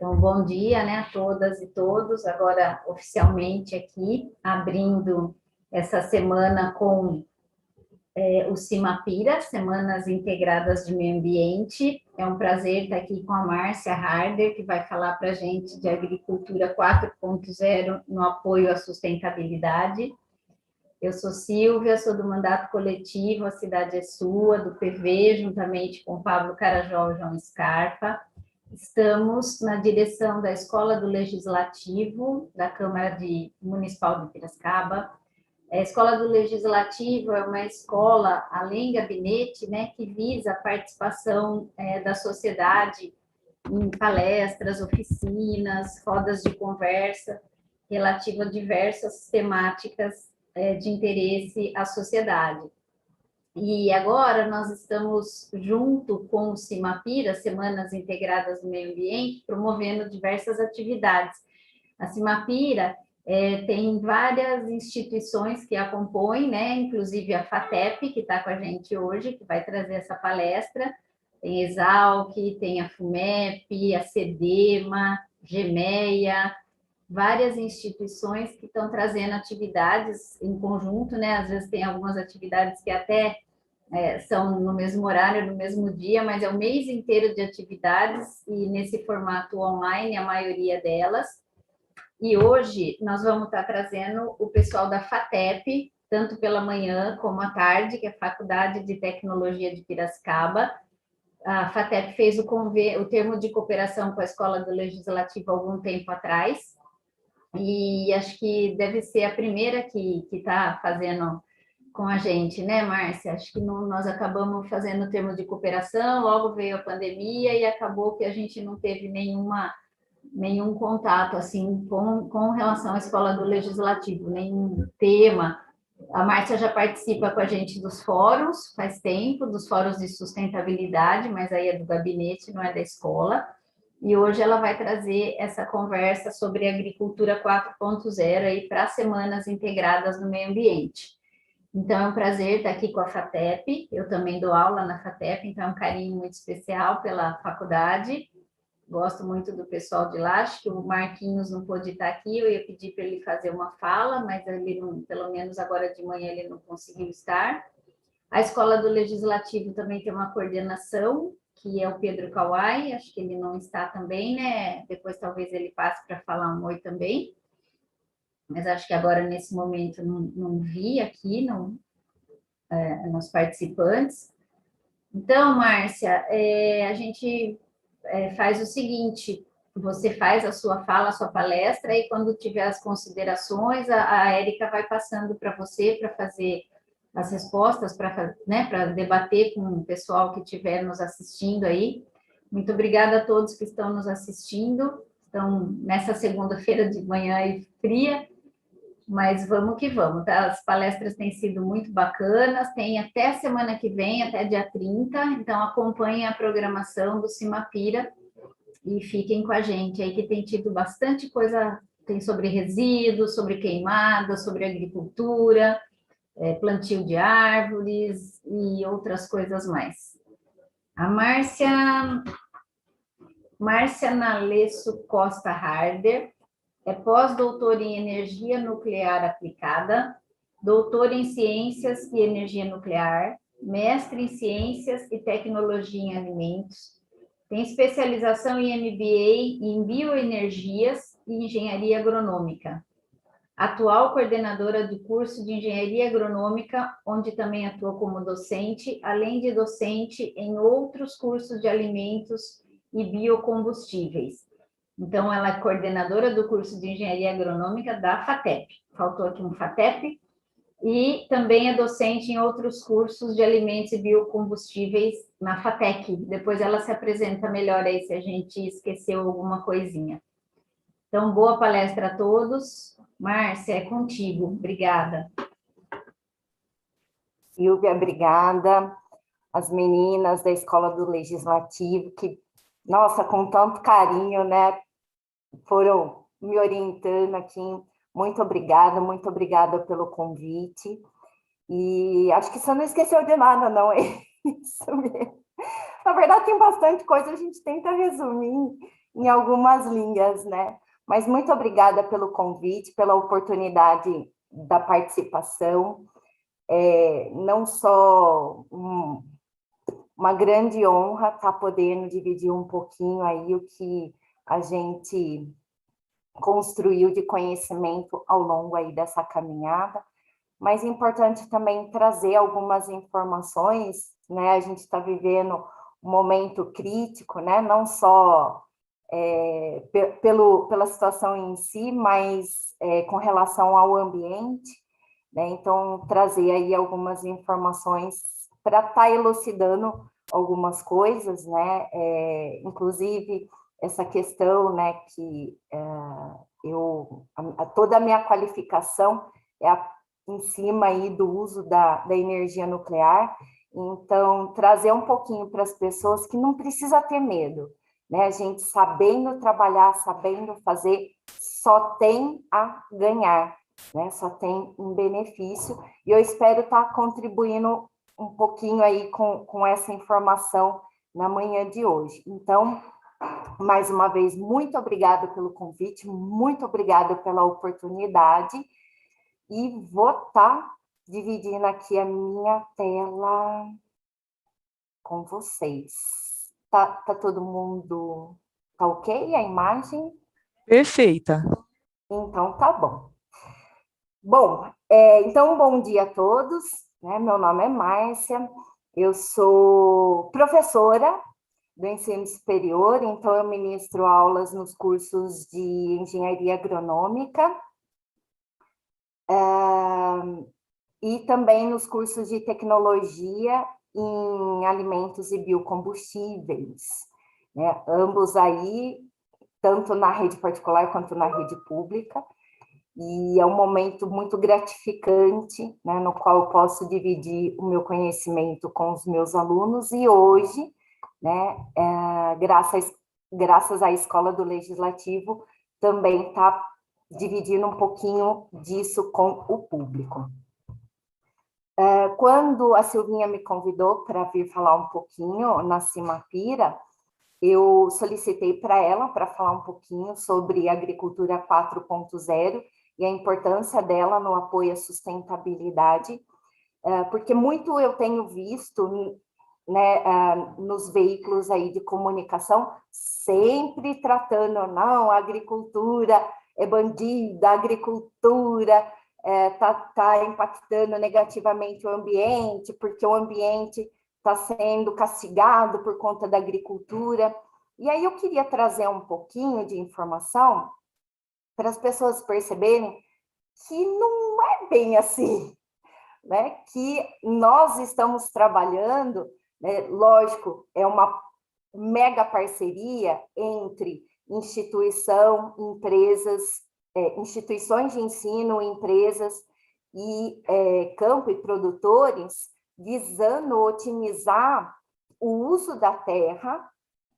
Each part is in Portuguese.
Então, bom dia, né, a todas e todos. Agora, oficialmente aqui, abrindo essa semana com o Cimapira, Semanas Integradas de Meio Ambiente. É um prazer estar aqui com a Márcia Harder, que vai falar para a gente de agricultura 4.0 no apoio à sustentabilidade. Eu sou Silvia, sou do Mandato Coletivo A Cidade é Sua, do PV, juntamente com Pablo Carajó e João Scarpa. Estamos na direção da Escola do Legislativo, da Câmara Municipal de Piracicaba. A Escola do Legislativo é uma escola, além gabinete, né, que visa a participação da sociedade em palestras, oficinas, rodas de conversa, relativa a diversas temáticas de interesse à sociedade. E agora nós estamos, junto com o Cimapira, Semanas Integradas do Meio Ambiente, promovendo diversas atividades. A Cimapira tem várias instituições que a compõem, né? Inclusive a FATEP, que está com a gente hoje, que vai trazer essa palestra. Tem a Exalc, tem a FUMEP, a CEDEMA, GEMEA, várias instituições que estão trazendo atividades em conjunto, né? Às vezes tem algumas atividades que até são no mesmo horário, no mesmo dia, mas é o mês inteiro de atividades e nesse formato online, a maioria delas. E hoje nós vamos estar trazendo o pessoal da FATEP, tanto pela manhã como à tarde, que é a Faculdade de Tecnologia de Piracicaba. A FATEP fez o termo de cooperação com a Escola do Legislativo há algum tempo atrás, e acho que deve ser a primeira que está fazendo com a gente, né, Márcia? Acho que nós acabamos fazendo o termo de cooperação, logo veio a pandemia e acabou que a gente não teve nenhum contato assim com relação à Escola do Legislativo, nenhum tema. A Márcia já participa com a gente dos fóruns, faz tempo, dos fóruns de sustentabilidade, mas aí é do gabinete, não é da escola. E hoje ela vai trazer essa conversa sobre agricultura 4.0 aí para as Semanas Integradas no Meio Ambiente. Então, é um prazer estar aqui com a FATEP, eu também dou aula na FATEP, então é um carinho muito especial pela faculdade, gosto muito do pessoal de lá, acho que o Marquinhos não pôde estar aqui, eu ia pedir para ele fazer uma fala, mas ele não, pelo menos agora de manhã ele não conseguiu estar. A Escola do Legislativo também tem uma coordenação, que é o Pedro Kawai, acho que ele não está também, né? Depois talvez ele passe para falar um oi também. Mas acho que agora, nesse momento, não vi aqui nos participantes. Então, Márcia, a gente faz o seguinte, você faz a sua fala, a sua palestra, e quando tiver as considerações, a Érica vai passando para você para fazer as respostas, para debater com o pessoal que estiver nos assistindo aí. Muito obrigada a todos que estão nos assistindo, estão nessa segunda-feira de manhã aí fria, mas vamos que vamos, tá? As palestras têm sido muito bacanas, tem até semana que vem, até dia 30, então acompanhem a programação do Cimapira e fiquem com a gente aí, que tem tido bastante coisa, tem sobre resíduos, sobre queimadas, sobre agricultura, plantio de árvores e outras coisas mais. A Márcia Nalesso Costa Harder é pós-doutora em Energia Nuclear Aplicada, doutora em Ciências e Energia Nuclear, mestre em Ciências e Tecnologia em Alimentos, tem especialização em MBA em Bioenergias e Engenharia Agronômica. Atual coordenadora do curso de Engenharia Agronômica, onde também atua como docente, além de docente em outros cursos de alimentos e biocombustíveis. Então, ela é coordenadora do curso de Engenharia Agronômica da FATEP. Faltou aqui um FATEP. E também é docente em outros cursos de alimentos e biocombustíveis na FATEC. Depois ela se apresenta melhor aí se a gente esqueceu alguma coisinha. Então, boa palestra a todos. Márcia, é contigo. Obrigada. Silvia, obrigada. As meninas da Escola do Legislativo, que, nossa, com tanto carinho, né, foram me orientando aqui. Muito obrigada pelo convite. E acho que você não esqueceu de nada, não, é isso mesmo. Na verdade, tem bastante coisa, a gente tenta resumir em algumas linhas, né? Mas muito obrigada pelo convite, pela oportunidade da participação. Não só uma grande honra estar podendo dividir um pouquinho aí o que a gente construiu de conhecimento ao longo aí dessa caminhada, mas é importante também trazer algumas informações, né? A gente está vivendo um momento crítico, né? Não só pela situação em si, mas com relação ao ambiente, né? Então, trazer aí algumas informações para estar elucidando algumas coisas, né? Inclusive, essa questão, né, que toda a minha qualificação em cima aí do uso da energia nuclear, então, trazer um pouquinho para as pessoas que não precisa ter medo, né? A gente sabendo trabalhar, sabendo fazer, só tem a ganhar, né? Só tem um benefício, e eu espero estar contribuindo um pouquinho aí com essa informação na manhã de hoje. Então, mais uma vez, muito obrigada pelo convite, muito obrigada pela oportunidade, e vou estar dividindo aqui a minha tela com vocês. Tá todo mundo, tá ok a imagem? Perfeita. Então, tá bom. Bom, então, bom dia a todos, né? Meu nome é Márcia, eu sou professora do ensino superior, então eu ministro aulas nos cursos de engenharia agronômica, e também nos cursos de tecnologia em alimentos e biocombustíveis, né? Ambos aí, tanto na rede particular quanto na rede pública, e é um momento muito gratificante, né, no qual eu posso dividir o meu conhecimento com os meus alunos, e hoje, né, graças à Escola do Legislativo, também está dividindo um pouquinho disso com o público. Quando a Silvinha me convidou para vir falar um pouquinho na Cimapira, eu solicitei para ela para falar um pouquinho sobre agricultura 4.0 e a importância dela no apoio à sustentabilidade, porque muito eu tenho visto, né, nos veículos aí de comunicação, sempre tratando, não, a agricultura é bandida, a agricultura tá impactando negativamente o ambiente, porque o ambiente está sendo castigado por conta da agricultura. E aí eu queria trazer um pouquinho de informação para as pessoas perceberem que não é bem assim, né? Que nós estamos trabalhando, né? Lógico, é uma mega parceria entre instituição, empresas, instituições de ensino, empresas e campo e produtores, visando otimizar o uso da terra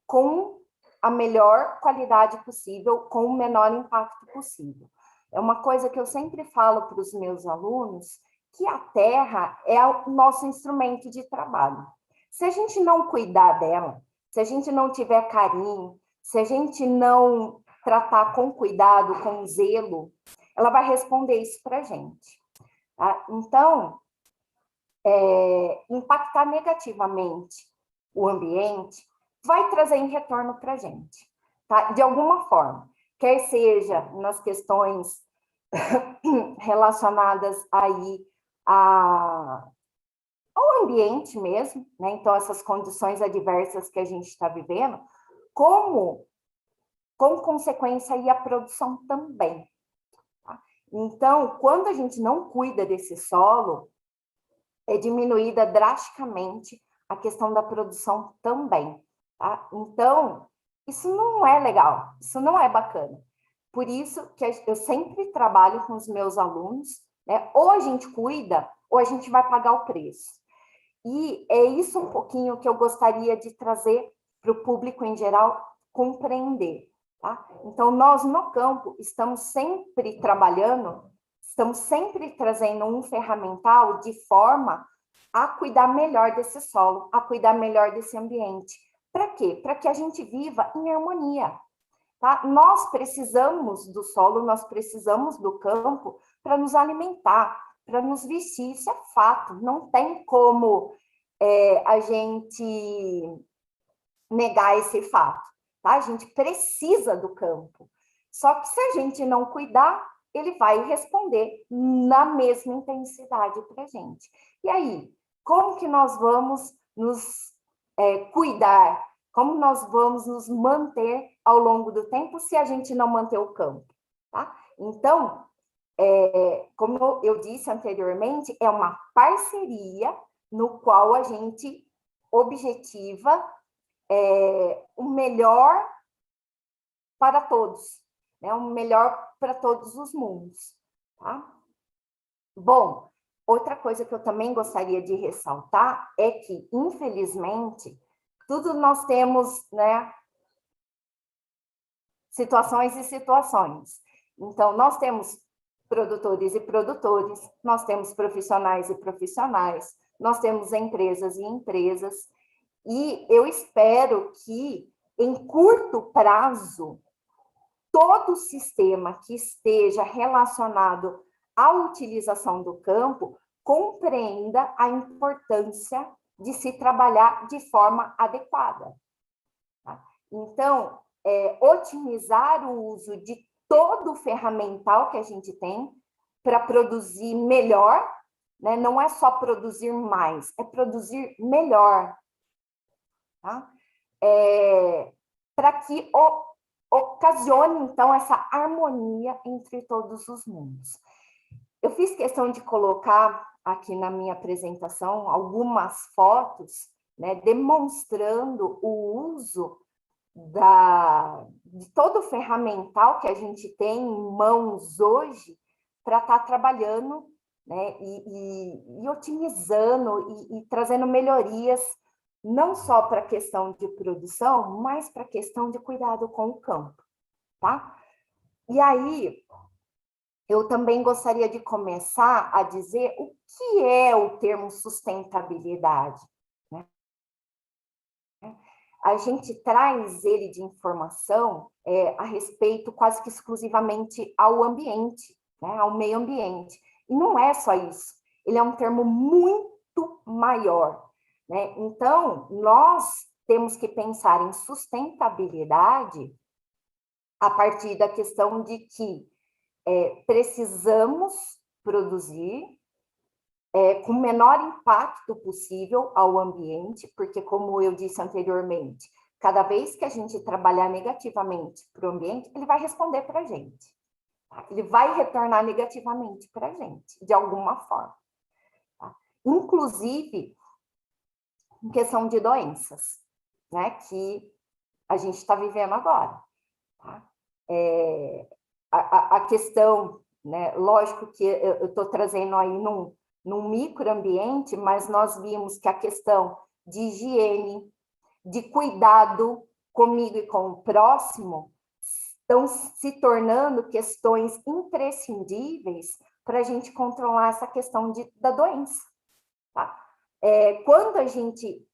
com a melhor qualidade possível, com o menor impacto possível. É uma coisa que eu sempre falo para os meus alunos, que a terra é o nosso instrumento de trabalho. Se a gente não cuidar dela, se a gente não tiver carinho, se a gente não tratar com cuidado, com zelo, ela vai responder isso para a gente. Tá? Então, impactar negativamente o ambiente vai trazer em retorno para a gente, tá? De alguma forma, quer seja nas questões relacionadas aí ao ambiente mesmo, né? Então, essas condições adversas que a gente está vivendo, como, com consequência, aí a produção também. Tá? Então, quando a gente não cuida desse solo, é diminuída drasticamente a questão da produção também. Tá? Então, isso não é legal, isso não é bacana. Por isso que eu sempre trabalho com os meus alunos, né? Ou a gente cuida, ou a gente vai pagar o preço. E é isso um pouquinho que eu gostaria de trazer para o público em geral compreender. Tá? Então, nós no campo estamos sempre trabalhando, estamos sempre trazendo um ferramental de forma a cuidar melhor desse solo, a cuidar melhor desse ambiente. Para quê? Para que a gente viva em harmonia. tá? Nós precisamos do solo, nós precisamos do campo para nos alimentar, para nos vestir, isso é fato, não tem como a gente negar esse fato, tá? A gente precisa do campo, só que se a gente não cuidar, ele vai responder na mesma intensidade para a gente. E aí, como que nós vamos nos cuidar? Como nós vamos nos manter ao longo do tempo se a gente não manter o campo? Tá? Então, como eu disse anteriormente, é uma parceria no qual a gente objetiva o melhor para todos, né? O melhor para todos os mundos. Tá? Bom, outra coisa que eu também gostaria de ressaltar é que, infelizmente, tudo nós temos, né, situações e situações. Então, nós temos produtores e produtores, nós temos profissionais e profissionais, nós temos empresas e empresas, e eu espero que, em curto prazo, todo sistema que esteja relacionado à utilização do campo compreenda a importância de se trabalhar de forma adequada. Tá? Então, otimizar o uso de todo o ferramental que a gente tem para produzir melhor, né? Não é só produzir mais, é produzir melhor. Tá? Para que ocasione, então, essa harmonia entre todos os mundos. Eu fiz questão de colocar aqui na minha apresentação algumas fotos, né, demonstrando o uso de todo o ferramental que a gente tem em mãos hoje para estar trabalhando, né, e otimizando e trazendo melhorias, não só para a questão de produção, mas para a questão de cuidado com o campo, tá? E aí, eu também gostaria de começar a dizer o que é o termo sustentabilidade, né? A gente traz ele de informação a respeito quase que exclusivamente ao ambiente, né? Ao meio ambiente. E não é só isso, ele é um termo muito maior, né? Então, nós temos que pensar em sustentabilidade a partir da questão de que precisamos produzir com o menor impacto possível ao ambiente, porque, como eu disse anteriormente, cada vez que a gente trabalhar negativamente para o ambiente, ele vai responder para a gente. Tá? Ele vai retornar negativamente para a gente, de alguma forma. Tá? Inclusive, em questão de doenças, né, que a gente está vivendo agora. Tá? A questão, né, lógico que eu estou trazendo aí num microambiente, mas nós vimos que a questão de higiene, de cuidado comigo e com o próximo, estão se tornando questões imprescindíveis para a gente controlar essa questão da doença. Tá? Quando a gente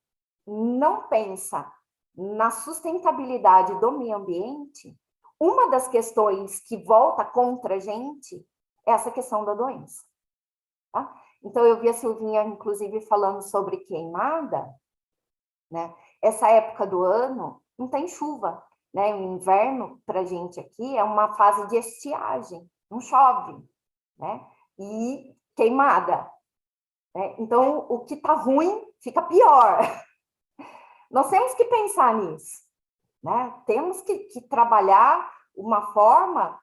não pensa na sustentabilidade do meio ambiente, uma das questões que volta contra a gente é essa questão da doença. Tá? Então, eu vi a Silvinha, inclusive, falando sobre queimada, né? Essa época do ano não tem chuva, né? O inverno, para a gente aqui, é uma fase de estiagem, não chove, né? E queimada. Né? Então, o que está ruim fica pior. Nós temos que pensar nisso, né? Temos que trabalhar uma forma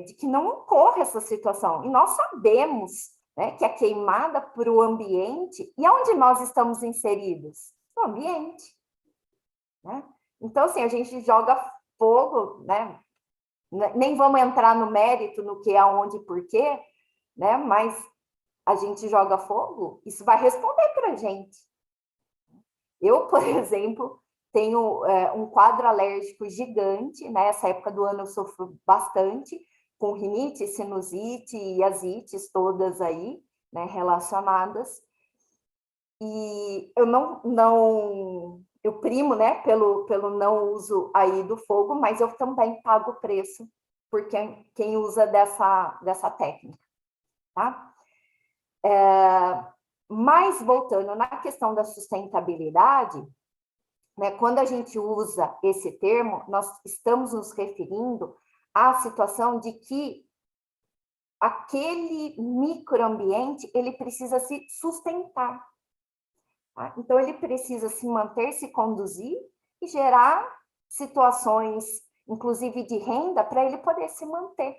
de que não ocorra essa situação. E nós sabemos, né, que a queimada para o ambiente, e onde nós estamos inseridos? No ambiente. Né? Então, assim, a gente joga fogo, né? Nem vamos entrar no mérito, no que, aonde e por quê, né? Mas a gente joga fogo, isso vai responder para a gente. Eu, por exemplo, tenho um quadro alérgico gigante, né? Nessa época do ano eu sofro bastante com rinite, sinusite e asites todas aí, né, relacionadas. E eu eu primo, né, pelo não uso aí do fogo, mas eu também pago o preço por quem usa dessa técnica, tá? Mas voltando na questão da sustentabilidade, né, quando a gente usa esse termo, nós estamos nos referindo à situação de que aquele microambiente ele precisa se sustentar. Tá? Então, ele precisa se manter, se conduzir e gerar situações, inclusive de renda, para ele poder se manter.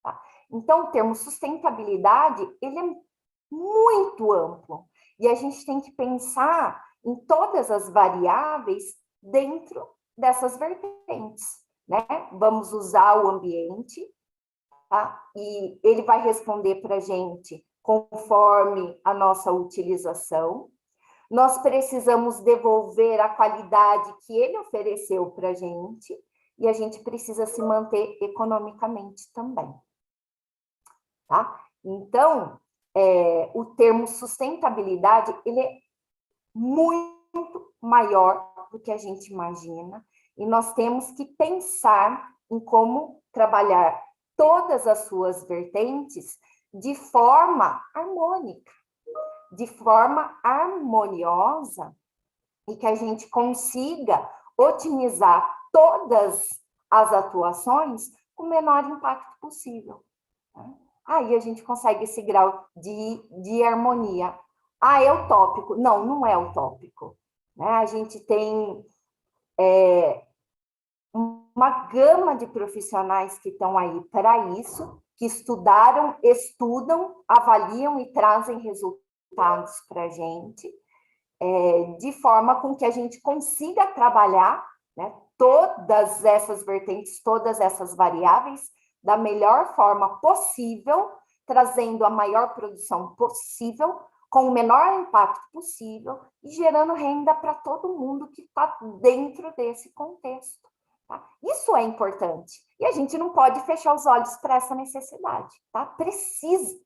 Tá? Então, o termo sustentabilidade, ele é muito amplo. E a gente tem que pensar em todas as variáveis dentro dessas vertentes. Né? Vamos usar o ambiente, tá? E ele vai responder para a gente conforme a nossa utilização. Nós precisamos devolver a qualidade que ele ofereceu para a gente e a gente precisa se manter economicamente também. Tá? Então, o termo sustentabilidade, ele é muito maior do que a gente imagina e nós temos que pensar em como trabalhar todas as suas vertentes de forma harmônica, de forma harmoniosa e que a gente consiga otimizar todas as atuações com o menor impacto possível. Aí a gente consegue esse grau de harmonia. Ah, é utópico? Não, não é utópico. Né? A gente tem uma gama de profissionais que estão aí para isso, que estudaram, estudam, avaliam e trazem resultados para a gente, de forma com que a gente consiga trabalhar, né, todas essas vertentes, todas essas variáveis, da melhor forma possível, trazendo a maior produção possível, com o menor impacto possível e gerando renda para todo mundo que está dentro desse contexto. Tá? Isso é importante. E a gente não pode fechar os olhos para essa necessidade. Tá?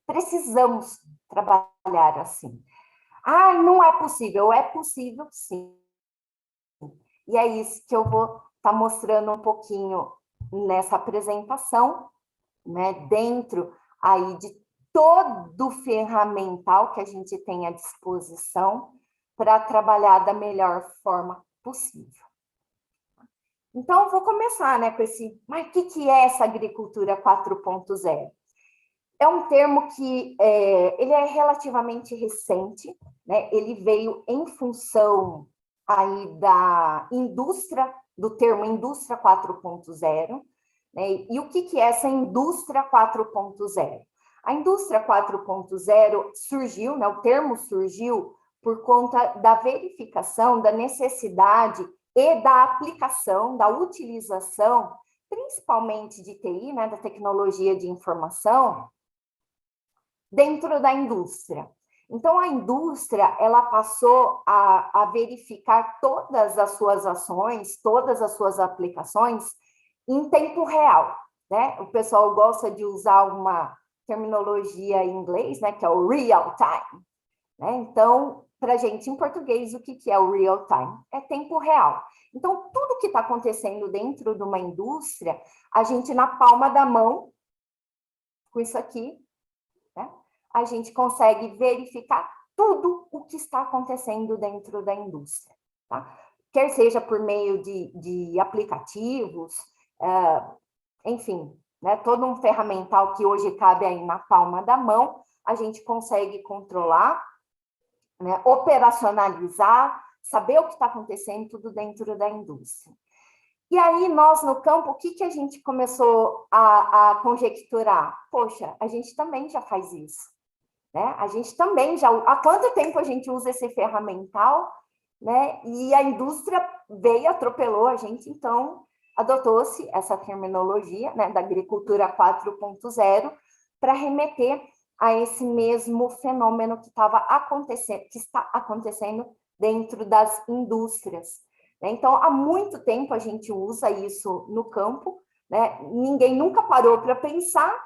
Precisamos trabalhar assim. Ah, não é possível. É possível, sim. E é isso que eu vou estar mostrando um pouquinho nessa apresentação, né? Dentro aí de todo o ferramental que a gente tem à disposição para trabalhar da melhor forma possível. Então, eu vou começar, né, com esse... Mas o que é essa agricultura 4.0? É um termo que ele é relativamente recente, né? Ele veio em função aí da indústria, do termo indústria 4.0, né? E o que é essa indústria 4.0? A indústria 4.0 surgiu, né? O termo surgiu por conta da verificação da necessidade e da aplicação, da utilização, principalmente de TI, né? Da tecnologia de informação, dentro da indústria. Então, a indústria, ela passou a verificar todas as suas ações, todas as suas aplicações em tempo real, né? O pessoal gosta de usar uma terminologia em inglês, né, que é o real time, né? Então, para a gente, em português, o que é o real time? É tempo real. Então, tudo que está acontecendo dentro de uma indústria, a gente, na palma da mão, com isso aqui, né, a gente consegue verificar tudo o que está acontecendo dentro da indústria. Tá? Quer seja por meio de aplicativos, enfim, né, todo um ferramental que hoje cabe aí na palma da mão, a gente consegue controlar, né, operacionalizar, saber o que está acontecendo tudo dentro da indústria. E aí, nós no campo, o que a gente começou a conjecturar? Poxa, a gente também já faz isso. Né? A gente também já... Há quanto tempo a gente usa esse ferramental? Né? E a indústria veio, atropelou a gente, então adotou-se essa terminologia, né, da agricultura 4.0 para remeter a esse mesmo fenômeno que estava acontecendo, que está acontecendo dentro das indústrias. Né? Então, há muito tempo a gente usa isso no campo, né? Ninguém nunca parou para pensar,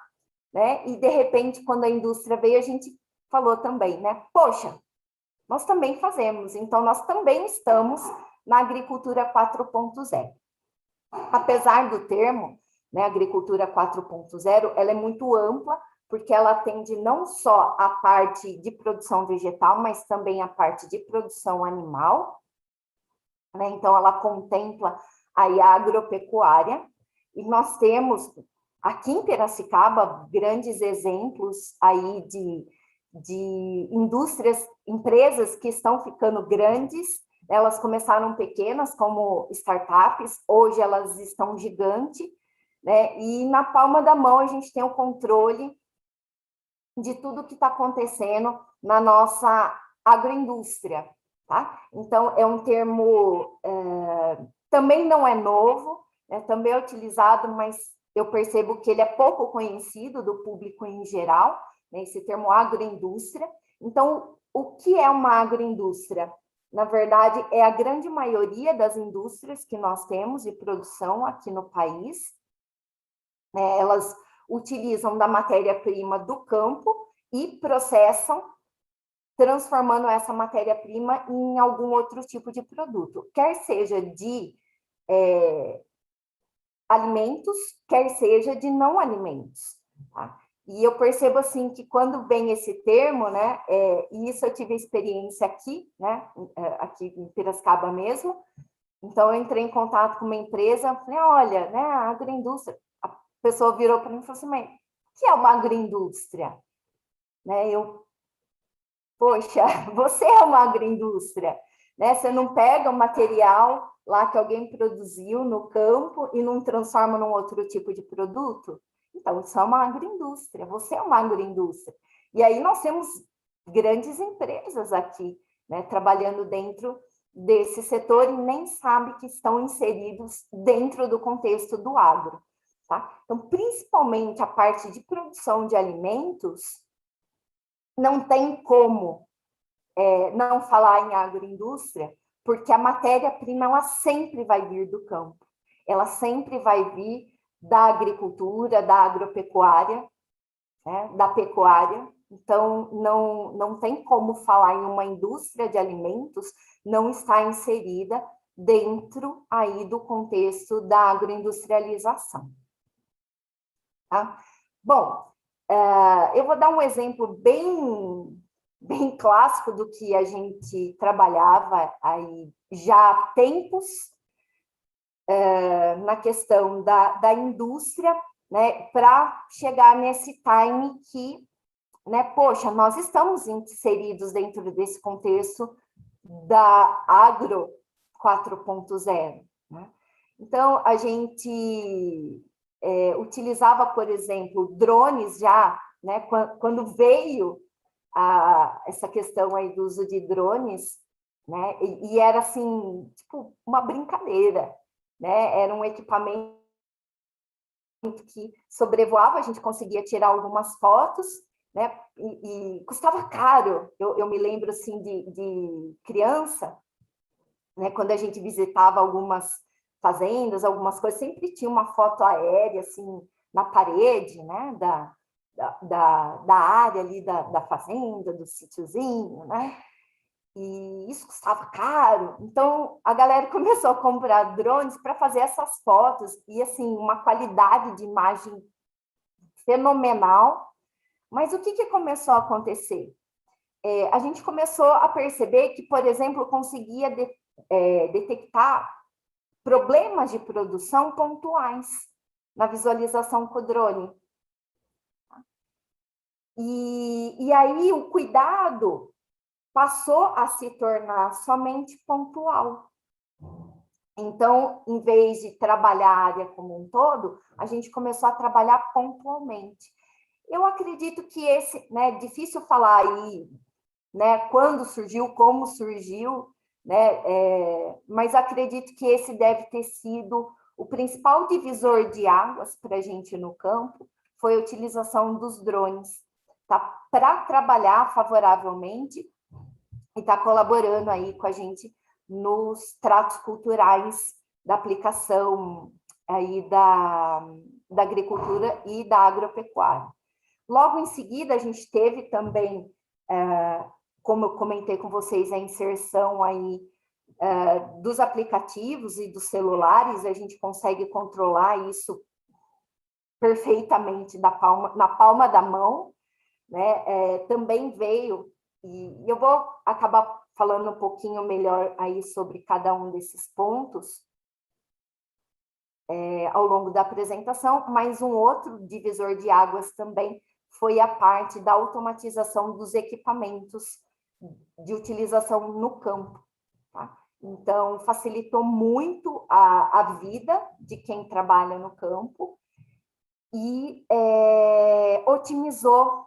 né? E, de repente, quando a indústria veio, a gente falou também, né? Poxa, nós também fazemos, então nós também estamos na agricultura 4.0. Apesar do termo, né, agricultura 4.0, ela é muito ampla, porque ela atende não só a parte de produção vegetal, mas também a parte de produção animal, né? Então, ela contempla aí a agropecuária, e nós temos aqui em Piracicaba grandes exemplos aí de indústrias, empresas que estão ficando grandes. Elas começaram pequenas como startups, hoje elas estão gigantes, né? E na palma da mão a gente tem o controle de tudo que está acontecendo na nossa agroindústria, tá? Então, é um termo, também não é novo, né? Também é utilizado, mas eu percebo que ele é pouco conhecido do público em geral, né? Esse termo agroindústria. Então, o que é uma agroindústria? Na verdade, é a grande maioria das indústrias que nós temos de produção aqui no país, né? Elas utilizam da matéria-prima do campo e processam, transformando essa matéria-prima em algum outro tipo de produto, quer seja de alimentos, quer seja de não alimentos. Tá? E eu percebo assim que quando vem esse termo, né, e isso eu tive experiência aqui, né, aqui em Piracicaba mesmo. Então eu entrei em contato com uma empresa, falei, olha, né, a agroindústria. A pessoa virou para mim e falou assim, mãe, o que é uma agroindústria? Né, poxa, você é uma agroindústria, né? Você não pega o material lá que alguém produziu no campo e não transforma num outro tipo de produto? Então, isso é uma agroindústria, você é uma agroindústria. E aí nós temos grandes empresas aqui, né, trabalhando dentro desse setor e nem sabe que estão inseridos dentro do contexto do agro. Tá? Então, principalmente a parte de produção de alimentos, não tem como não falar em agroindústria, porque a matéria-prima ela sempre vai vir do campo, ela sempre vai vir da agricultura, da agropecuária, né, da pecuária. Então, não tem como falar em uma indústria de alimentos não estar inserida dentro aí do contexto da agroindustrialização. Tá? Bom, eu vou dar um exemplo bem clássico do que a gente trabalhava aí já há tempos, na questão da indústria, né, para chegar nesse time que, né, poxa, nós estamos inseridos dentro desse contexto da Agro 4.0. Né? Então, a gente utilizava, por exemplo, drones já, né, quando veio essa questão aí do uso de drones, né, e era assim, tipo, uma brincadeira, né, era um equipamento que sobrevoava, a gente conseguia tirar algumas fotos, né, e custava caro. Eu me lembro, assim, de criança, né, quando a gente visitava algumas fazendas, algumas coisas, sempre tinha uma foto aérea, assim, na parede, né, da área ali da fazenda, do sítiozinho, né, e isso custava caro. Então, a galera começou a comprar drones para fazer essas fotos, e, assim, uma qualidade de imagem fenomenal. Mas o que começou a acontecer? A gente começou a perceber que, por exemplo, conseguia detectar problemas de produção pontuais na visualização com o drone. E aí o cuidado passou a se tornar somente pontual. Então, em vez de trabalhar a área como um todo, a gente começou a trabalhar pontualmente. Eu acredito que esse, né, difícil falar aí, né, quando surgiu, como surgiu, né, mas acredito que esse deve ter sido o principal divisor de águas para a gente no campo, foi a utilização dos drones, tá, para trabalhar favoravelmente e está colaborando aí com a gente nos tratos culturais da aplicação aí da agricultura e da agropecuária. Logo em seguida, a gente teve também, como eu comentei com vocês, a inserção aí dos aplicativos e dos celulares, a gente consegue controlar isso perfeitamente na palma da mão, né? Também veio, e eu vou acabar falando um pouquinho melhor aí sobre cada um desses pontos ao longo da apresentação, mas um outro divisor de águas também foi a parte da automatização dos equipamentos de utilização no campo, tá? Então, facilitou muito a vida de quem trabalha no campo e otimizou,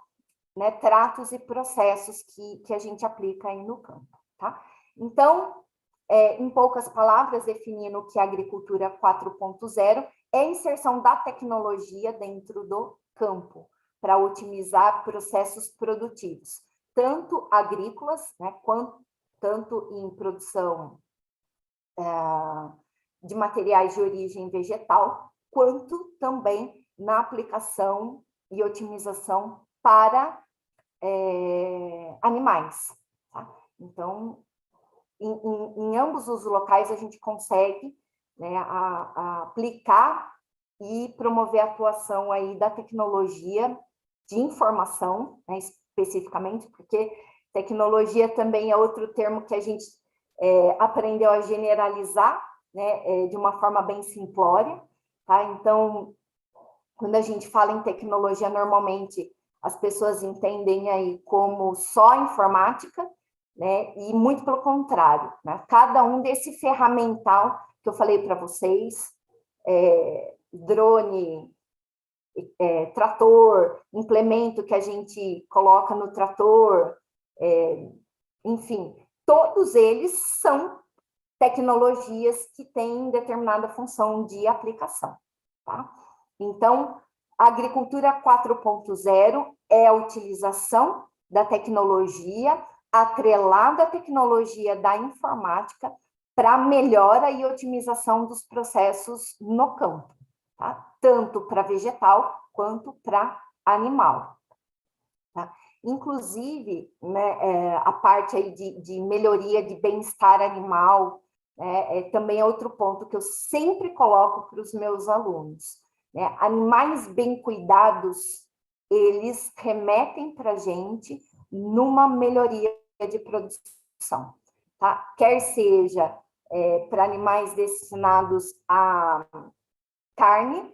né, tratos e processos que a gente aplica aí no campo, tá? Então, em poucas palavras, definindo que a agricultura 4.0 é a inserção da tecnologia dentro do campo para otimizar processos produtivos, tanto agrícolas, né, tanto em produção de materiais de origem vegetal, quanto também na aplicação e otimização para animais. Tá? Então, em ambos os locais, a gente consegue, né, aplicar e promover a atuação aí da tecnologia de informação, né, especificamente, porque tecnologia também é outro termo que a gente aprendeu a generalizar, né, de uma forma bem simplória, tá? Então, quando a gente fala em tecnologia, normalmente as pessoas entendem aí como só informática, né? E muito pelo contrário, né? Cada um desse ferramental que eu falei para vocês, drone, trator, implemento que a gente coloca no trator, enfim, todos eles são tecnologias que têm determinada função de aplicação, tá? Então, a agricultura 4.0 é a utilização da tecnologia atrelada à tecnologia da informática para melhora e otimização dos processos no campo, tá? Tanto para vegetal quanto para animal. Tá? Inclusive, né, a parte aí de melhoria de bem-estar animal, né, também é outro ponto que eu sempre coloco para os meus alunos. Né? Animais bem cuidados, eles remetem para a gente numa melhoria de produção. Tá? Quer seja para animais destinados a carne,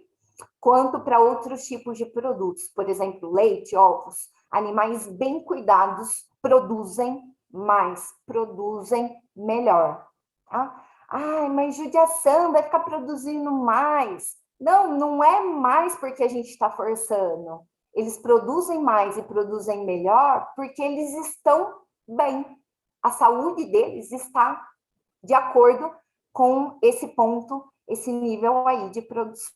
quanto para outros tipos de produtos, por exemplo, leite, ovos. Animais bem cuidados produzem mais, produzem melhor. Tá? Ai, mas judiação vai ficar produzindo mais. Não, não é mais porque a gente está forçando. Eles produzem mais e produzem melhor porque eles estão bem. A saúde deles está de acordo com esse ponto, esse nível aí de produção.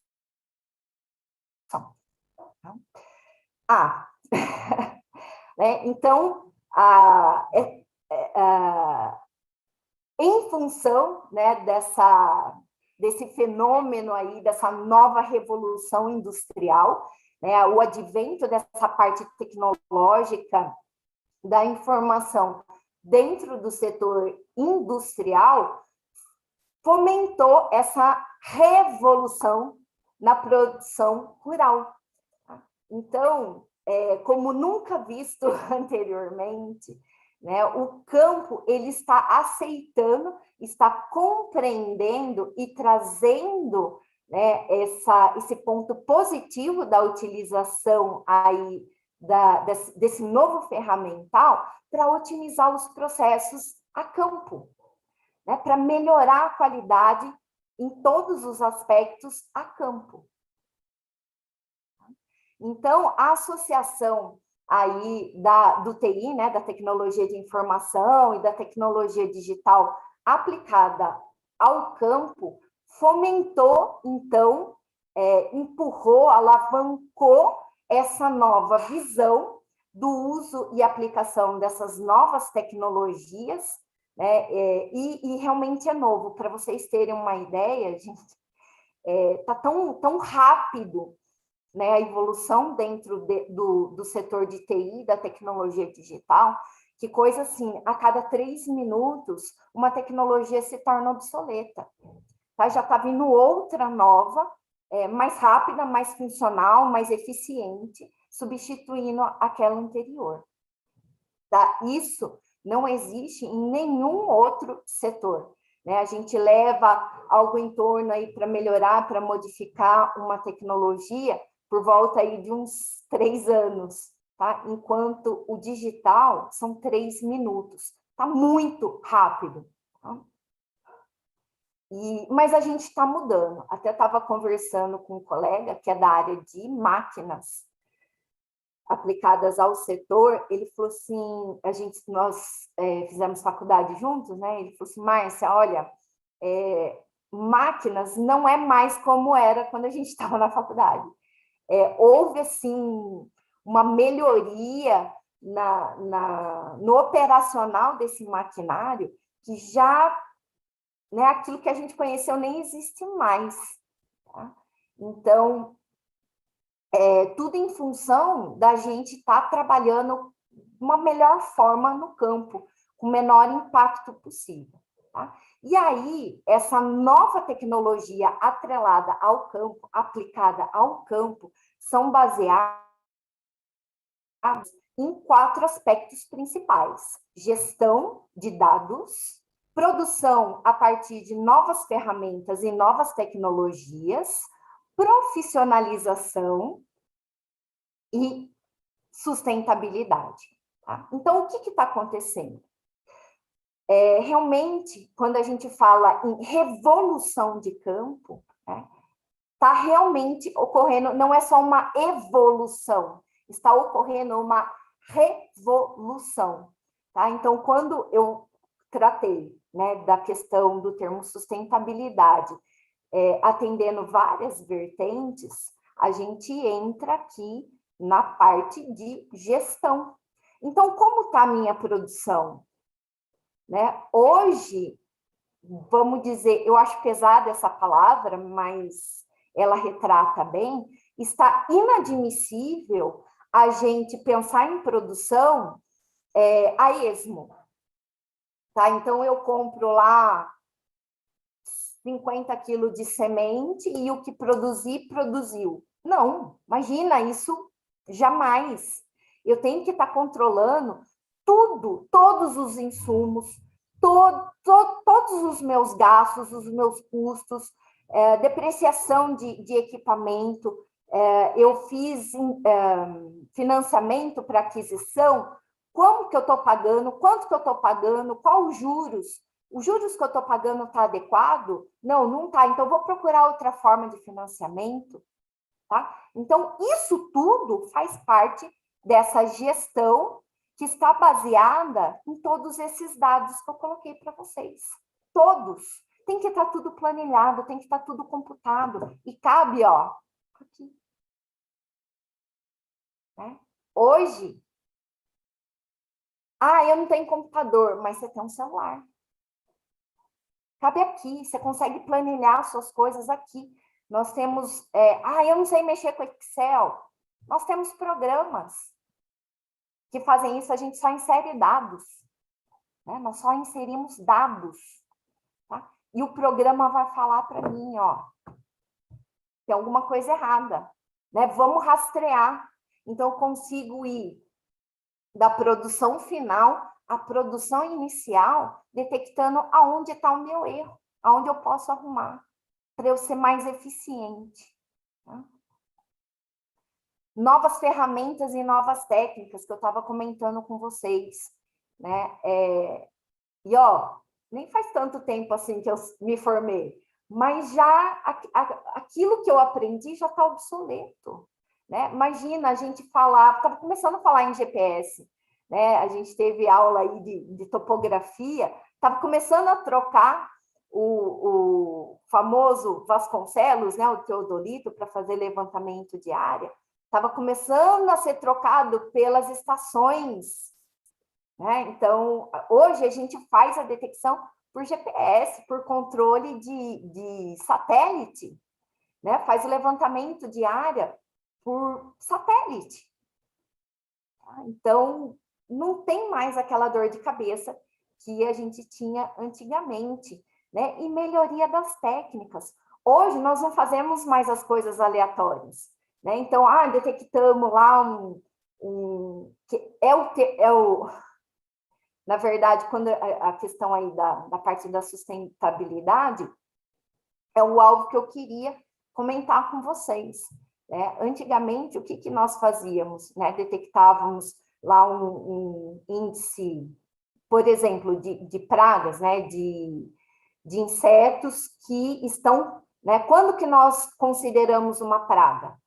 Né? Então, em função, né, desse fenômeno aí, dessa nova revolução industrial, né, o advento dessa parte tecnológica da informação dentro do setor industrial fomentou essa revolução na produção rural. Então, como nunca visto anteriormente, né, o campo ele está aceitando, está compreendendo e trazendo, né, esse ponto positivo da utilização aí desse novo ferramental para otimizar os processos a campo, né, para melhorar a qualidade em todos os aspectos a campo. Então, a associação aí do TI, né, da tecnologia de informação e da tecnologia digital aplicada ao campo, fomentou, então, empurrou, alavancou essa nova visão do uso e aplicação dessas novas tecnologias, né, e realmente é novo. Para vocês terem uma ideia, gente, está tão rápido, né, a evolução dentro do setor de TI, da tecnologia digital, que coisa assim, a cada 3 minutos, uma tecnologia se torna obsoleta. Tá? Já está vindo outra nova, mais rápida, mais funcional, mais eficiente, substituindo aquela anterior. Tá? Isso não existe em nenhum outro setor. Né? A gente leva algo em torno aí para melhorar, para modificar uma tecnologia por volta aí de uns 3 anos, tá? Enquanto o digital são 3 minutos. Está muito rápido. Tá? Mas a gente está mudando. Até estava conversando com um colega que é da área de máquinas aplicadas ao setor. Ele falou assim, nós fizemos faculdade juntos, né? Ele falou assim, Márcia, olha, máquinas não é mais como era quando a gente estava na faculdade. Houve, assim, uma melhoria no operacional desse maquinário que já, né, aquilo que a gente conheceu nem existe mais. Tá? Então, tudo em função da gente estar trabalhando de uma melhor forma no campo, com o menor impacto possível. Tá? E aí, essa nova tecnologia atrelada ao campo, aplicada ao campo, são baseadas em 4 aspectos principais: gestão de dados, produção a partir de novas ferramentas e novas tecnologias, profissionalização e sustentabilidade. Tá? Então, o que está acontecendo? Realmente, quando a gente fala em revolução de campo, está realmente ocorrendo, não é só uma evolução, está ocorrendo uma revolução. Tá? Então, quando eu tratei, né, da questão do termo sustentabilidade, atendendo várias vertentes, a gente entra aqui na parte de gestão. Então, como está a minha produção? Né? Hoje, vamos dizer, eu acho pesada essa palavra, mas ela retrata bem, está inadmissível a gente pensar em produção a esmo. Tá? Então, eu compro lá 50 quilos de semente e o que produziu. Não, imagina, isso jamais. Eu tenho que estar controlando tudo, todos os insumos, todos os meus gastos, os meus custos, depreciação de equipamento. Eu fiz financiamento para aquisição, como que eu estou pagando, quanto que eu estou pagando, qual os juros que eu estou pagando está adequado? Não, não está. Então, vou procurar outra forma de financiamento. Tá? Então, isso tudo faz parte dessa gestão que está baseada em todos esses dados que eu coloquei para vocês. Todos. Tem que estar tudo planilhado, tem que estar tudo computado. E cabe, ó, aqui. Né? Hoje, eu não tenho computador, mas você tem um celular. Cabe aqui, você consegue planilhar suas coisas aqui. Nós temos, eu não sei mexer com Excel. Nós temos programas que fazem isso, a gente só insere dados. Né? Nós só inserimos dados. Tá? E o programa vai falar para mim, ó, tem alguma coisa errada. Né? Vamos rastrear. Então, eu consigo ir da produção final à produção inicial, detectando aonde está o meu erro, aonde eu posso arrumar, para eu ser mais eficiente. Tá? Novas ferramentas e novas técnicas que eu estava comentando com vocês. Né? E, ó, nem faz tanto tempo assim que eu me formei, mas já aquilo que eu aprendi já está obsoleto. Né? Imagina a gente falar, estava começando a falar em GPS, né? A gente teve aula aí de topografia, estava começando a trocar o famoso Vasconcelos, né? O teodolito, para fazer levantamento de área, estava começando a ser trocado pelas estações. Né? Então, hoje a gente faz a detecção por GPS, por controle de satélite, né? Faz o levantamento de área por satélite. Então, não tem mais aquela dor de cabeça que a gente tinha antigamente, né? E melhoria das técnicas. Hoje nós não fazemos mais as coisas aleatórias, né? Então, detectamos lá na verdade, quando a questão aí da parte da sustentabilidade é o algo que eu queria comentar com vocês. Né? Antigamente, o que nós fazíamos? Né? Detectávamos lá um índice, por exemplo, de pragas, né? de insetos que estão... Né? Quando que nós consideramos uma praga?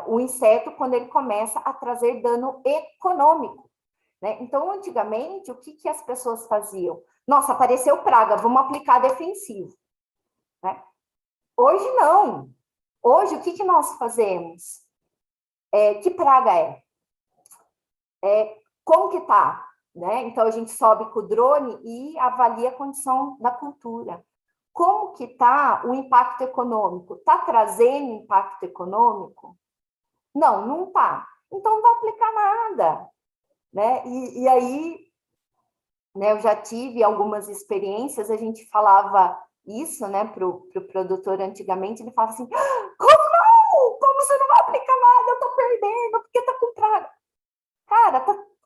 O inseto, quando ele começa a trazer dano econômico. Né? Então, antigamente, o que as pessoas faziam? Nossa, apareceu praga, vamos aplicar defensivo. Né? Hoje, não. Hoje, o que nós fazemos? Que praga como que está? Né? Então, a gente sobe com o drone e avalia a condição da cultura. Como que está o impacto econômico? Está trazendo impacto econômico? Não, não está. Então, não vai aplicar nada. Né? E aí, né, eu já tive algumas experiências, a gente falava isso, né, para o produtor antigamente, ele falava assim, como não? Como você não vai aplicar nada? Eu estou perdendo, porque está com praga. Cara,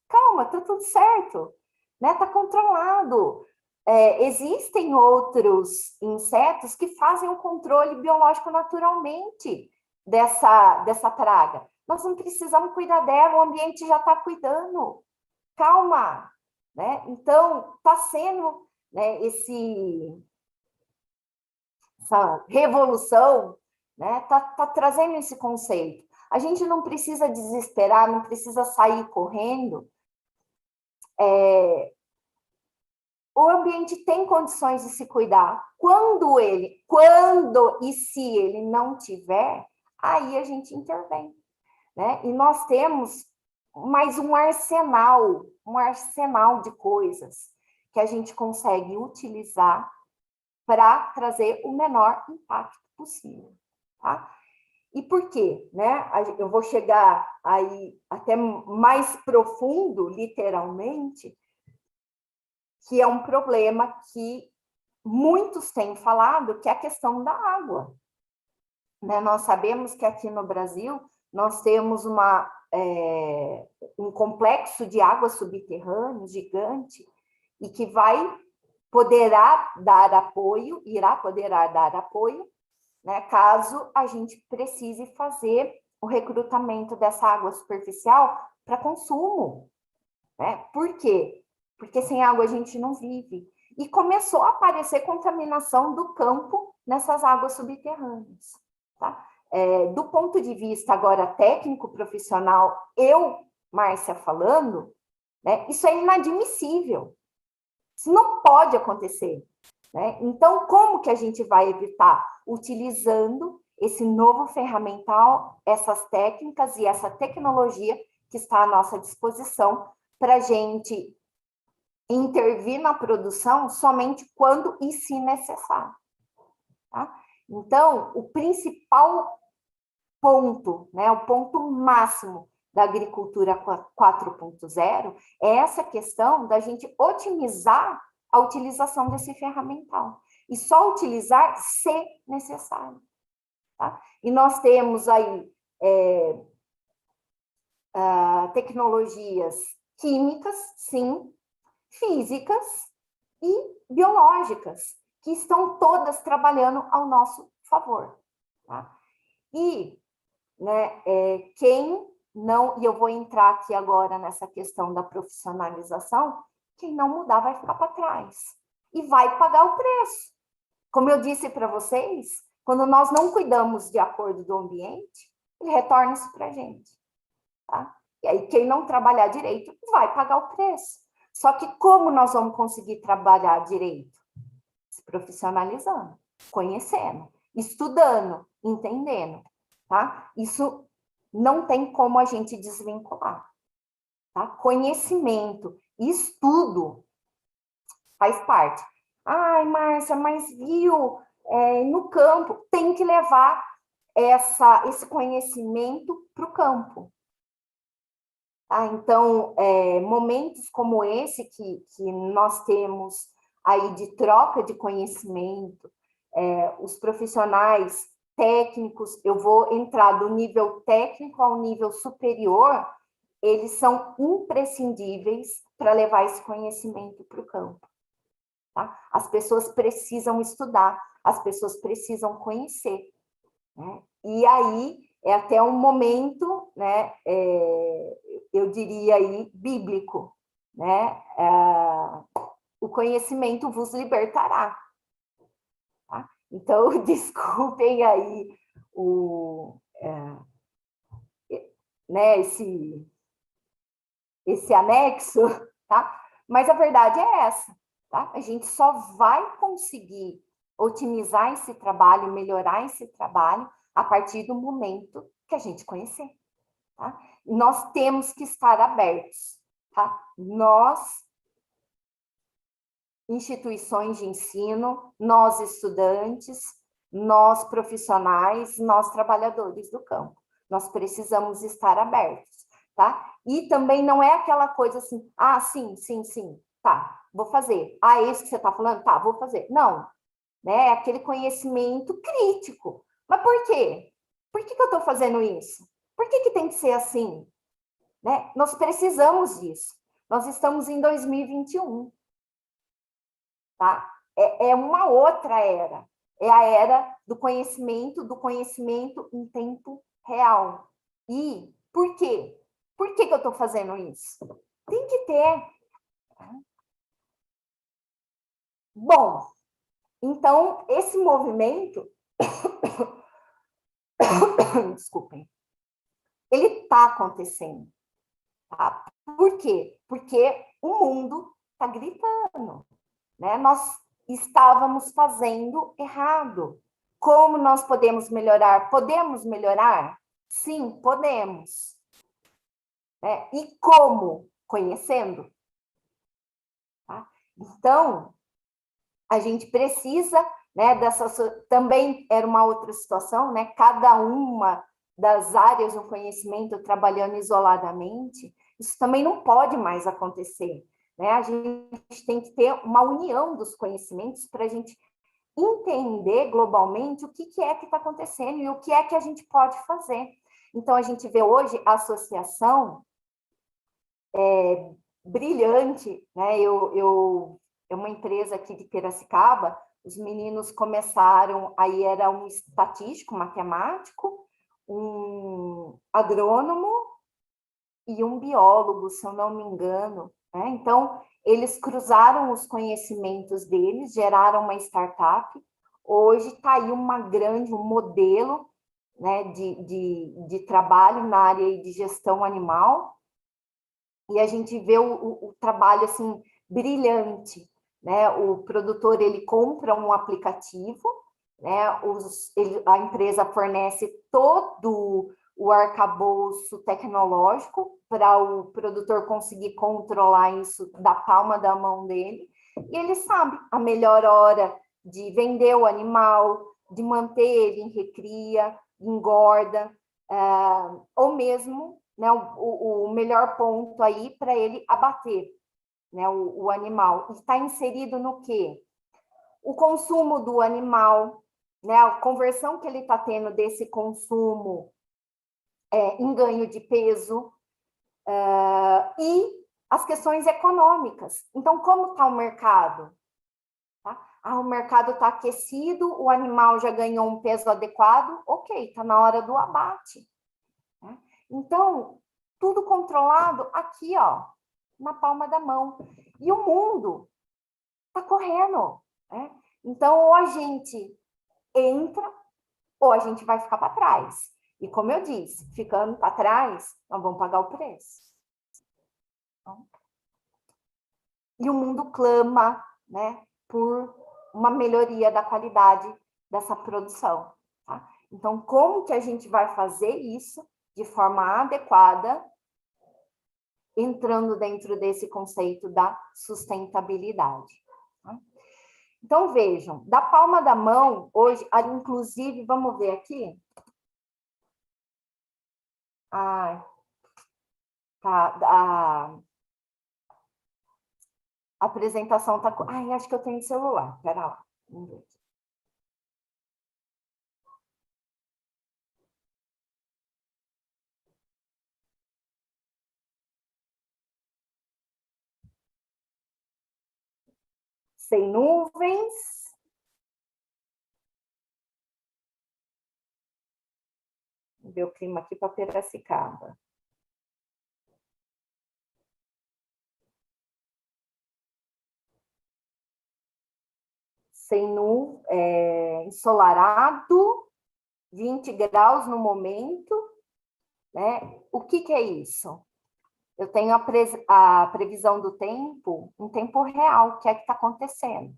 calma, está tudo certo, né? Está controlado. Existem outros insetos que fazem o controle biológico naturalmente dessa praga. Nós não precisamos cuidar dela, o ambiente já está cuidando. Calma, né? Então, está sendo, né, essa revolução, né? Tá trazendo esse conceito. A gente não precisa desesperar, não precisa sair correndo. O ambiente tem condições de se cuidar. Quando e se ele não tiver, aí a gente intervém, né? E nós temos mais um arsenal de coisas que a gente consegue utilizar para trazer o menor impacto possível, tá? E por quê? Né? Eu vou chegar aí até mais profundo, literalmente, que é um problema que muitos têm falado, que é a questão da água. Né? Nós sabemos que aqui no Brasil nós temos um complexo de água subterrânea gigante e que poderá dar apoio, né, caso a gente precise fazer o recrutamento dessa água superficial para consumo. Né? Por quê? Porque sem água a gente não vive. E começou a aparecer contaminação do campo nessas águas subterrâneas. Tá? Do ponto de vista agora técnico, profissional, Márcia, falando, né, isso é inadmissível. Isso não pode acontecer. Né? Então, como que a gente vai evitar? Utilizando esse novo ferramental, essas técnicas e essa tecnologia que está à nossa disposição para a gente intervir na produção somente quando e se necessário. Tá? Então, o principal ponto, né, o ponto máximo da agricultura 4.0 é essa questão da gente otimizar a utilização desse ferramental. E só utilizar se necessário. Tá? E nós temos aí tecnologias químicas, sim, físicas e biológicas, que estão todas trabalhando ao nosso favor. Tá? E, né, quem não, e eu vou entrar aqui agora nessa questão da profissionalização, quem não mudar vai ficar para trás e vai pagar o preço. Como eu disse para vocês, quando nós não cuidamos de acordo do ambiente, ele retorna isso para a gente. Tá? E aí, quem não trabalhar direito vai pagar o preço. Só que como nós vamos conseguir trabalhar direito? Se profissionalizando, conhecendo, estudando, entendendo. Tá? Isso não tem como a gente desvincular. Tá? Conhecimento, estudo faz parte. Ai, Márcia, mas viu, no campo, tem que levar esse conhecimento para o campo. Tá? Então, momentos como esse que nós temos aí de troca de conhecimento, os profissionais técnicos, eu vou entrar do nível técnico ao nível superior, eles são imprescindíveis para levar esse conhecimento para o campo. Tá? As pessoas precisam estudar, as pessoas precisam conhecer. Né? E aí é até um momento, né, eu diria aí, bíblico, né? O conhecimento vos libertará. Tá? Então, desculpem aí né, esse anexo, tá? Mas a verdade é essa, tá? A gente só vai conseguir otimizar esse trabalho, melhorar esse trabalho, a partir do momento que a gente conhecer, tá? Nós temos que estar abertos, tá? Nós, instituições de ensino, nós estudantes, nós profissionais, nós trabalhadores do campo. Nós precisamos estar abertos, tá? E também não é aquela coisa assim, sim, tá, vou fazer. Ah, é isso que você está falando? Tá, vou fazer. Não, né? É aquele conhecimento crítico. Mas por quê? Por que eu estou fazendo isso? Por que tem que ser assim? Né? Nós precisamos disso. Nós estamos em 2021. Tá? É uma outra era. É a era do conhecimento em tempo real. E por quê? Por que eu estou fazendo isso? Tem que ter. Bom, então, esse movimento, desculpem, ele está acontecendo. Tá? Por quê? Porque o mundo está gritando. Né? Nós estávamos fazendo errado. Como nós podemos melhorar? Podemos melhorar? Sim, podemos. Né? E como? Conhecendo. Tá? Então, a gente precisa, né, também era uma outra situação, né? Cada uma das áreas do conhecimento trabalhando isoladamente, isso também não pode mais acontecer. Né? A gente tem que ter uma união dos conhecimentos para a gente entender globalmente o que é que está acontecendo e o que é que a gente pode fazer. Então, a gente vê hoje a associação brilhante, né? É uma empresa aqui de Piracicaba, os meninos começaram, aí era um estatístico, matemático, um agrônomo e um biólogo, se eu não me engano. Né? Então, eles cruzaram os conhecimentos deles, geraram uma startup. Hoje está aí um modelo, né, de trabalho na área de gestão animal, e a gente vê o trabalho assim brilhante. Né? O produtor ele compra um aplicativo, né? A empresa fornece todo o arcabouço tecnológico para o produtor conseguir controlar isso da palma da mão dele, e ele sabe a melhor hora de vender o animal, de manter ele em recria, engorda, ou mesmo, né, o melhor ponto aí para ele abater, né, o animal. Está inserido no quê? O consumo do animal, né, a conversão que ele está tendo desse consumo em ganho de peso, e as questões econômicas. Então, como está o mercado? Tá? O mercado está aquecido, o animal já ganhou um peso adequado, ok, está na hora do abate. Né? Então, tudo controlado aqui, ó, na palma da mão. E o mundo está correndo. Né? Então, ou a gente entra, ou a gente vai ficar para trás. E como eu disse, ficando para trás, nós vamos pagar o preço. E o mundo clama, né, por uma melhoria da qualidade dessa produção. Tá? Então, como que a gente vai fazer isso de forma adequada, entrando dentro desse conceito da sustentabilidade? Tá? Então, vejam, da palma da mão, hoje, inclusive, vamos ver aqui. Tá, a apresentação tá... Ai, acho que eu tenho celular, pera lá. Vamos ver. Sem nuvens. Vou ver o clima aqui para Piracicaba. Sem nuvem, ensolarado, 20 graus no momento, né? O que é isso? Eu tenho a previsão do tempo em tempo real, o que é que está acontecendo,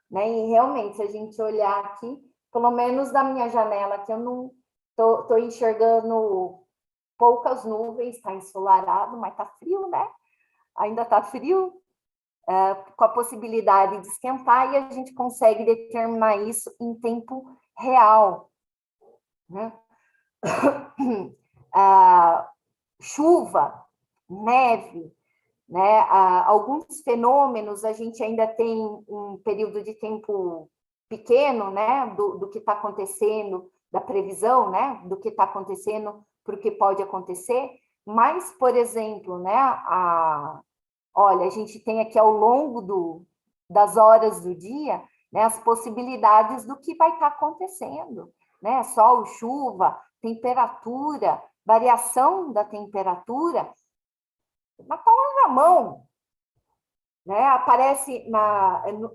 né? E realmente, se a gente olhar aqui, pelo menos da minha janela, que eu não estou enxergando poucas nuvens, está ensolarado, mas está frio, né? Ainda está frio, com a possibilidade de esquentar, e a gente consegue determinar isso em tempo real, né? Chuva, neve, né? Alguns fenômenos a gente ainda tem um período de tempo pequeno, né? Do que está acontecendo, da previsão, né? Do que está acontecendo para o que pode acontecer. Mas, por exemplo, né? Olha, a gente tem aqui ao longo das horas do dia, né? As possibilidades do que vai estar acontecendo, né? Sol, chuva, temperatura, variação da temperatura, na palma da mão, né? Aparece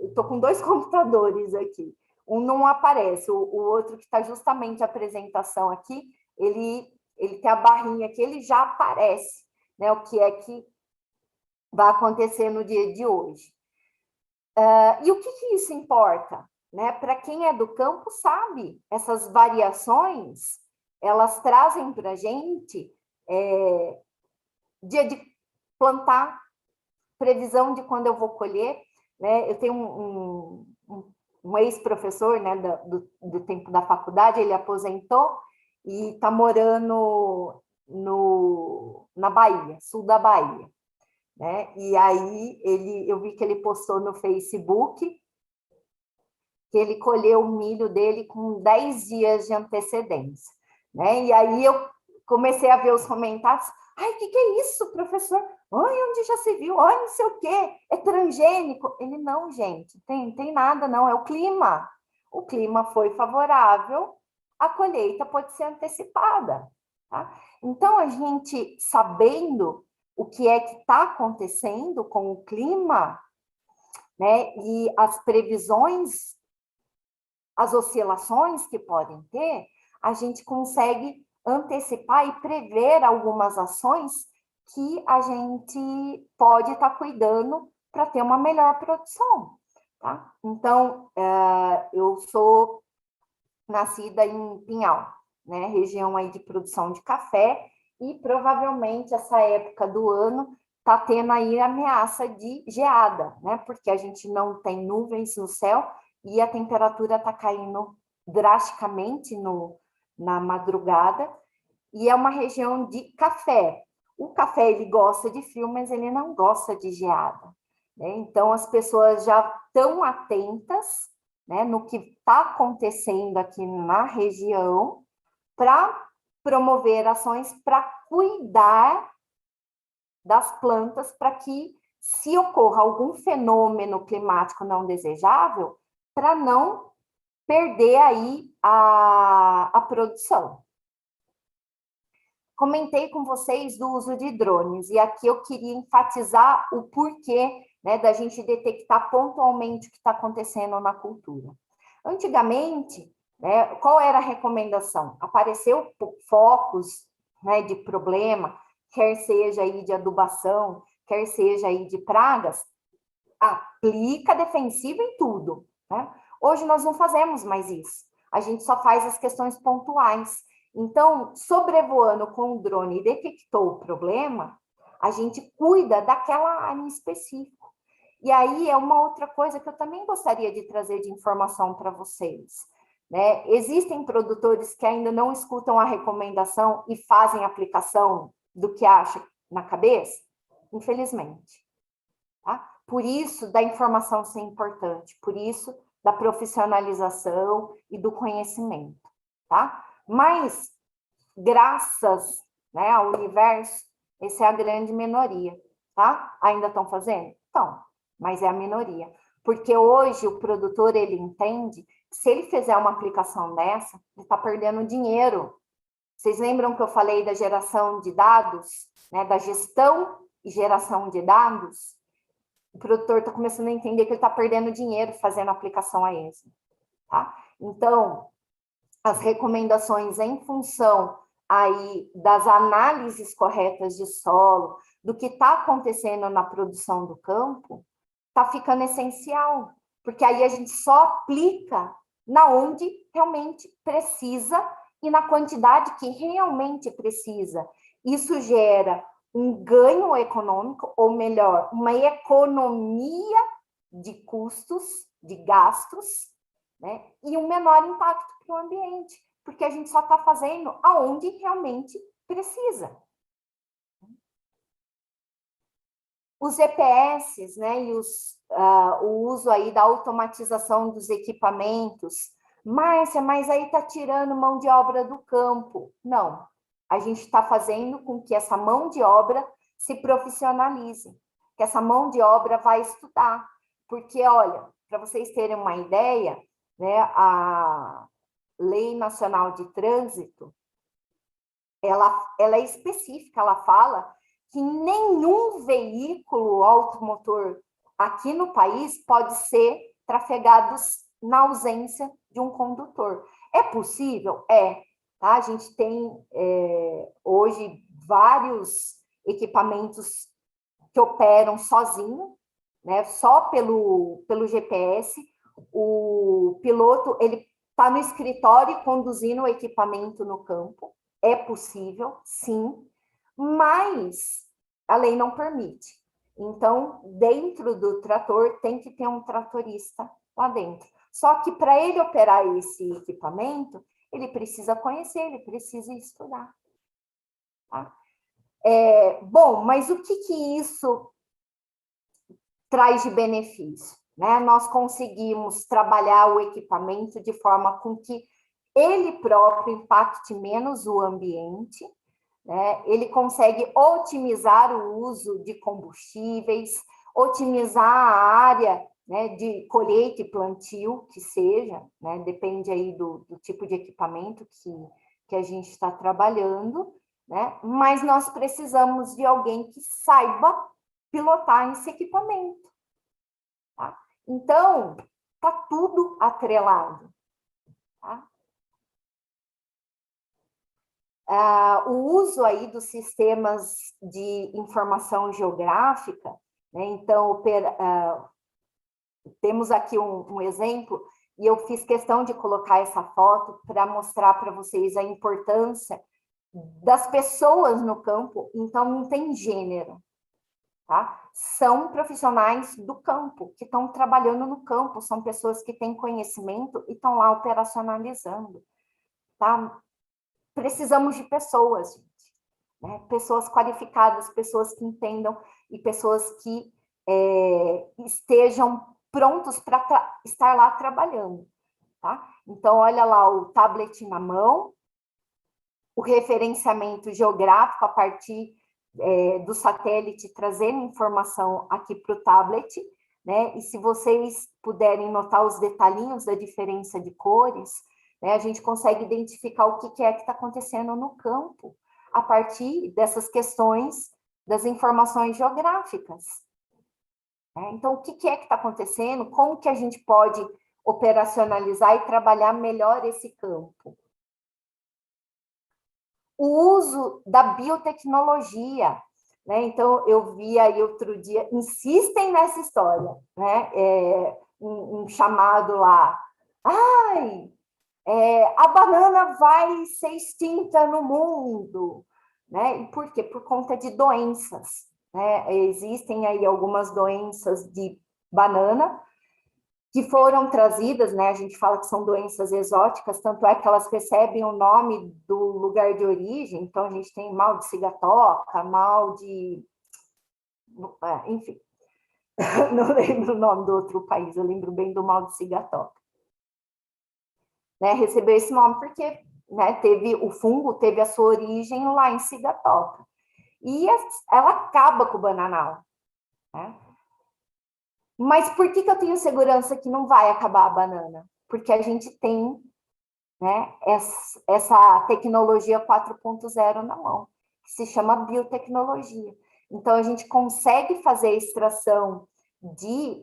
estou com dois computadores aqui, um não aparece, o outro que está justamente a apresentação aqui, ele tem a barrinha aqui, ele já aparece, né? O que é que vai acontecer no dia de hoje. E o que isso importa? Né? Para quem é do campo sabe, essas variações, elas trazem para a gente dia de plantar, previsão de quando eu vou colher, né? Eu tenho um ex-professor, né, do tempo da faculdade, ele aposentou e está morando na Bahia, sul da Bahia, né? E aí eu vi que ele postou no Facebook que ele colheu o milho dele com 10 dias de antecedência, né? E aí eu comecei a ver os comentários. Ai, o que é isso, professor? Ai, onde já se viu? Ai, não sei o quê. É transgênico. Ele, não, gente, tem nada, não. É o clima. O clima foi favorável, a colheita pode ser antecipada. Tá? Então, a gente, sabendo o que é que está acontecendo com o clima, né, e as previsões, as oscilações que podem ter, a gente consegue antecipar e prever algumas ações que a gente pode estar cuidando para ter uma melhor produção. Tá? Então, eu sou nascida em Pinhal, né, região aí de produção de café, e provavelmente essa época do ano está tendo aí ameaça de geada, né, porque a gente não tem nuvens no céu e a temperatura está caindo drasticamente na madrugada, e é uma região de café. O café, ele gosta de frio, mas ele não gosta de geada, né? Então, as pessoas já estão atentas, né, no que está acontecendo aqui na região para promover ações para cuidar das plantas para que, se ocorra algum fenômeno climático não desejável, para não perder aí a produção. Comentei com vocês do uso de drones, e aqui eu queria enfatizar o porquê, né, da gente detectar pontualmente o que está acontecendo na cultura. Antigamente, né, qual era a recomendação? Apareceu focos, né, de problema, quer seja aí de adubação, quer seja aí de pragas, aplica defensivo em tudo, né? Hoje nós não fazemos mais isso, a gente só faz as questões pontuais. Então, sobrevoando com o drone e detectou o problema, a gente cuida daquela área em específico. E aí é uma outra coisa que eu também gostaria de trazer de informação para vocês, né? Existem produtores que ainda não escutam a recomendação e fazem aplicação do que acham na cabeça? Infelizmente. Tá? Por isso, da informação ser importante, por isso, da profissionalização e do conhecimento. Tá? Mas, graças, né, ao universo, essa é a grande minoria. Tá? Ainda estão fazendo? Estão, mas é a minoria. Porque hoje o produtor, ele entende que se ele fizer uma aplicação dessa, ele está perdendo dinheiro. Vocês lembram que eu falei da geração de dados, né, da gestão e geração de dados? O produtor está começando a entender que ele está perdendo dinheiro fazendo aplicação a esse. Tá? Então, as recomendações em função aí das análises corretas de solo, do que está acontecendo na produção do campo, está ficando essencial, porque aí a gente só aplica na onde realmente precisa e na quantidade que realmente precisa. Isso gera um ganho econômico, ou melhor, uma economia de custos, de gastos, né? E um menor impacto para o ambiente, porque a gente só está fazendo aonde realmente precisa. Os EPS, né, e o uso aí da automatização dos equipamentos. Márcia, mas aí está tirando mão de obra do campo. Não, a gente está fazendo com que essa mão de obra se profissionalize, que essa mão de obra vai estudar. Porque, olha, para vocês terem uma ideia, né, a Lei Nacional de Trânsito, ela é específica, ela fala que nenhum veículo automotor aqui no país pode ser trafegado na ausência de um condutor. É possível? É. Tá? A gente tem hoje vários equipamentos que operam sozinho, né? Só pelo GPS. O piloto ele está no escritório conduzindo o equipamento no campo. É possível, sim, mas a lei não permite. Então, dentro do trator, tem que ter um tratorista lá dentro. Só que para ele operar esse equipamento, ele precisa conhecer, ele precisa estudar. Tá? Bom, mas o que isso traz de benefício? Né? Nós conseguimos trabalhar o equipamento de forma com que ele próprio impacte menos o ambiente, né? Ele consegue otimizar o uso de combustíveis, otimizar a área, né, de colheita e plantio, que seja, né? Depende aí do tipo de equipamento que a gente está trabalhando, né? Mas nós precisamos de alguém que saiba pilotar esse equipamento. Tá? Então, está tudo atrelado. Tá? O uso aí dos sistemas de informação geográfica, né? Então, temos aqui um exemplo, e eu fiz questão de colocar essa foto para mostrar para vocês a importância das pessoas no campo, então não tem gênero, tá? São profissionais do campo, que estão trabalhando no campo, são pessoas que têm conhecimento e estão lá operacionalizando, tá? Precisamos de pessoas, gente, né? Pessoas qualificadas, pessoas que entendam e pessoas que estejam prontos para estar lá trabalhando, tá? Então, olha lá o tablet na mão, o referenciamento geográfico a partir do satélite, trazendo informação aqui para o tablet, né? E se vocês puderem notar os detalhinhos da diferença de cores, né, a gente consegue identificar o que é que está acontecendo no campo a partir dessas questões das informações geográficas. Então, o que é que está acontecendo? Como que a gente pode operacionalizar e trabalhar melhor esse campo? O uso da biotecnologia, né? Então, eu vi aí outro dia, insistem nessa história, né? Um chamado lá, a banana vai ser extinta no mundo, né? E por quê? Por conta de doenças, né? Existem aí algumas doenças de banana que foram trazidas, né? A gente fala que são doenças exóticas, tanto é que elas recebem o nome do lugar de origem. Então, a gente tem mal de cigatoca, mal de... enfim, não lembro o nome do outro país, eu lembro bem do mal de cigatoca. Né? Recebeu esse nome porque, né, o fungo teve a sua origem lá em cigatoca. E ela acaba com o bananal, né? Mas por que eu tenho segurança que não vai acabar a banana? Porque a gente tem, né, essa tecnologia 4.0 na mão, que se chama biotecnologia. Então, a gente consegue fazer a extração de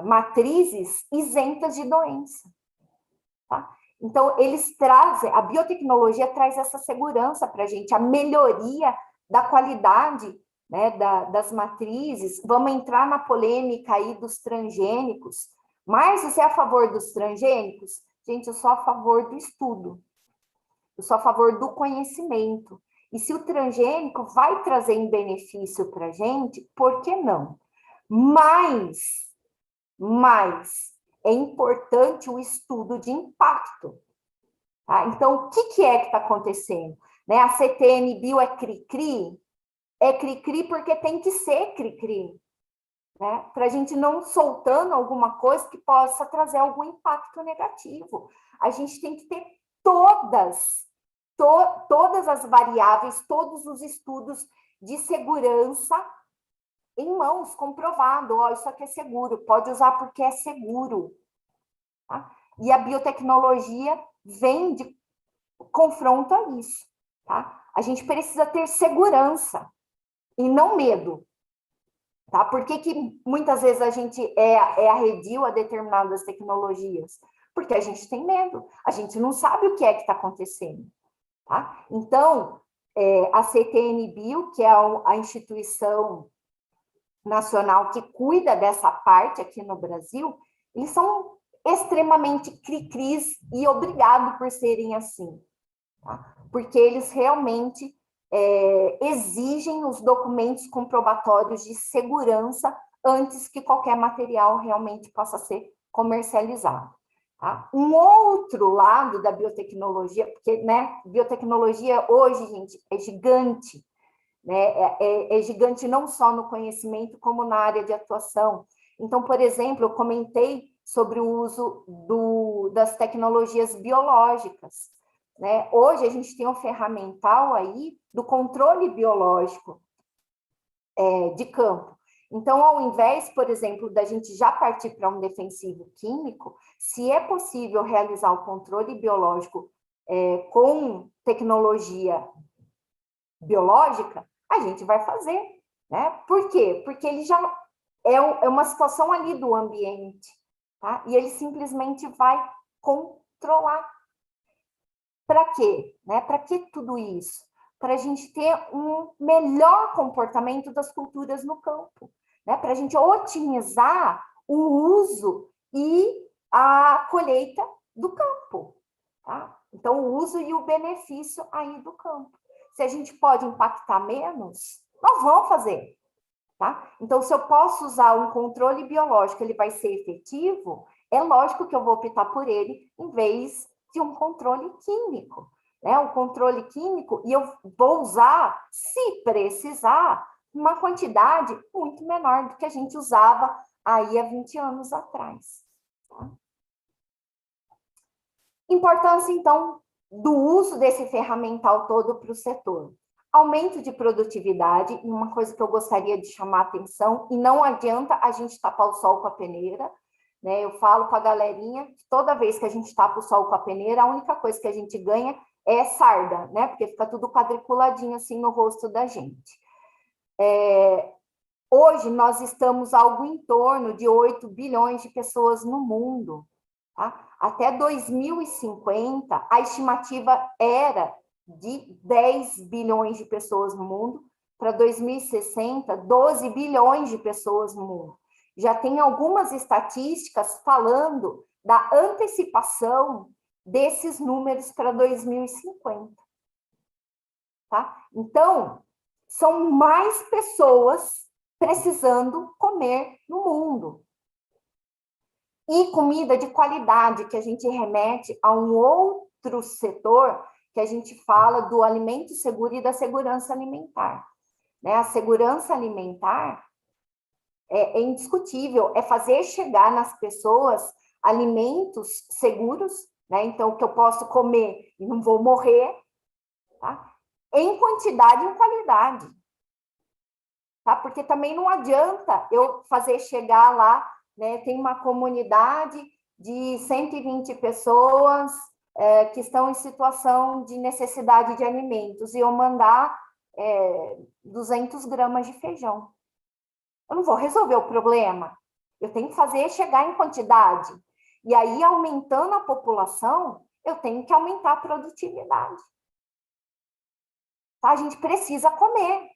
matrizes isentas de doença. Tá? Então, a biotecnologia traz essa segurança para a gente, a melhoria da qualidade, né, das matrizes. Vamos entrar na polêmica aí dos transgênicos. Mas você é a favor dos transgênicos? Gente, eu sou a favor do estudo. Eu sou a favor do conhecimento. E se o transgênico vai trazer em benefício para a gente, por que não? Mas é importante o estudo de impacto. Tá? Então, o que é que está acontecendo? Né? A CTN Bio é cri-cri? É cri-cri porque tem que ser cri-cri. Né? Para a gente não soltando alguma coisa que possa trazer algum impacto negativo. A gente tem que ter todas as variáveis, todos os estudos de segurança em mãos, comprovado. Ó, isso aqui é seguro, pode usar porque é seguro. Tá? E a biotecnologia vem de confronto a isso. Tá? A gente precisa ter segurança e não medo. Tá? Por que muitas vezes a gente é arredio a determinadas tecnologias? Porque a gente tem medo, a gente não sabe o que é que está acontecendo. Tá? Então, a CTN Bio, que é a instituição nacional que cuida dessa parte aqui no Brasil, eles são extremamente cri-cris e obrigado por serem assim, tá? Porque eles realmente exigem os documentos comprobatórios de segurança antes que qualquer material realmente possa ser comercializado. Tá? Um outro lado da biotecnologia, porque, né, biotecnologia hoje, gente, é gigante, né? É gigante não só no conhecimento, como na área de atuação. Então, por exemplo, eu comentei sobre o uso das tecnologias biológicas. Né? Hoje, a gente tem um ferramental aí do controle biológico de campo. Então, ao invés, por exemplo, da gente já partir para um defensivo químico, se é possível realizar o controle biológico com tecnologia biológica, a gente vai fazer, né? Por quê? Porque ele já é uma situação ali do ambiente, tá? E ele simplesmente vai controlar. Para quê? Né? Para que tudo isso? Para a gente ter um melhor comportamento das culturas no campo, né? Para a gente otimizar o uso e a colheita do campo, tá? Então, o uso e o benefício aí do campo. Se a gente pode impactar menos, nós vamos fazer. Tá? Então, se eu posso usar um controle biológico, ele vai ser efetivo, é lógico que eu vou optar por ele em vez de um controle químico. Né? O controle químico, e eu vou usar, se precisar, uma quantidade muito menor do que a gente usava aí há 20 anos atrás. Tá? Importância, então, do uso desse ferramental todo para o setor. Aumento de produtividade, e uma coisa que eu gostaria de chamar a atenção, e não adianta a gente tapar o sol com a peneira, né? Eu falo para a galerinha que toda vez que a gente tapa o sol com a peneira, a única coisa que a gente ganha é sarda, né? Porque fica tudo quadriculadinho assim no rosto da gente. Hoje nós estamos algo em torno de 8 bilhões de pessoas no mundo. Tá? Até 2050, a estimativa era de 10 bilhões de pessoas no mundo, para 2060, 12 bilhões de pessoas no mundo. Já tem algumas estatísticas falando da antecipação desses números para 2050. Tá? Então, são mais pessoas precisando comer no mundo. E comida de qualidade, que a gente remete a um outro setor que a gente fala do alimento seguro e da segurança alimentar. Né? A segurança alimentar é indiscutível, é fazer chegar nas pessoas alimentos seguros, né? Então, que eu posso comer e não vou morrer, tá? Em quantidade e em qualidade. Tá? Porque também não adianta eu fazer chegar lá, né? Tem uma comunidade de 120 pessoas que estão em situação de necessidade de alimentos e eu mandar 200 gramas de feijão. Eu não vou resolver o problema. Eu tenho que fazer chegar em quantidade. E aí, aumentando a população, eu tenho que aumentar a produtividade. Tá? A gente precisa comer.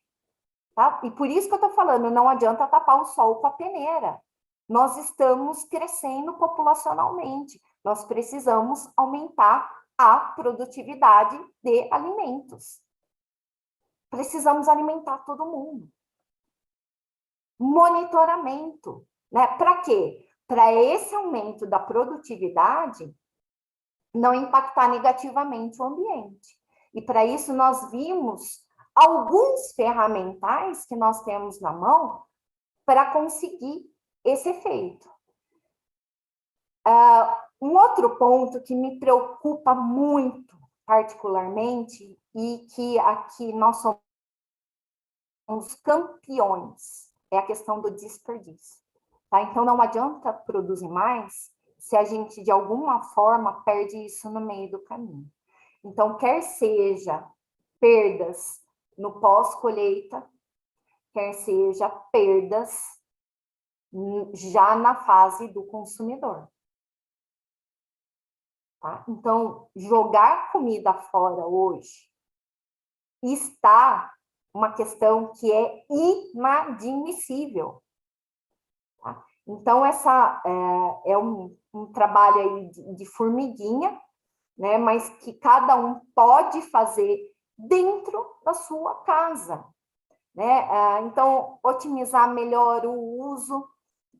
Tá? E por isso que eu estou falando, não adianta tapar o sol com a peneira. Nós estamos crescendo populacionalmente. Nós precisamos aumentar a produtividade de alimentos. Precisamos alimentar todo mundo. Monitoramento, né? Para quê? Para esse aumento da produtividade não impactar negativamente o ambiente. E para isso nós vimos alguns ferramentais que nós temos na mão para conseguir esse efeito. Um outro ponto que me preocupa muito, particularmente, e que aqui nós somos campeões, é a questão do desperdício. Tá? Então, não adianta produzir mais se a gente, de alguma forma, perde isso no meio do caminho. Então, quer seja perdas no pós-colheita, quer seja perdas já na fase do consumidor. Tá? Então, jogar comida fora hoje está uma questão que é inadmissível. Tá? Então, essa é um trabalho aí de formiguinha, né? Mas que cada um pode fazer dentro da sua casa. Né? Então, otimizar melhor o uso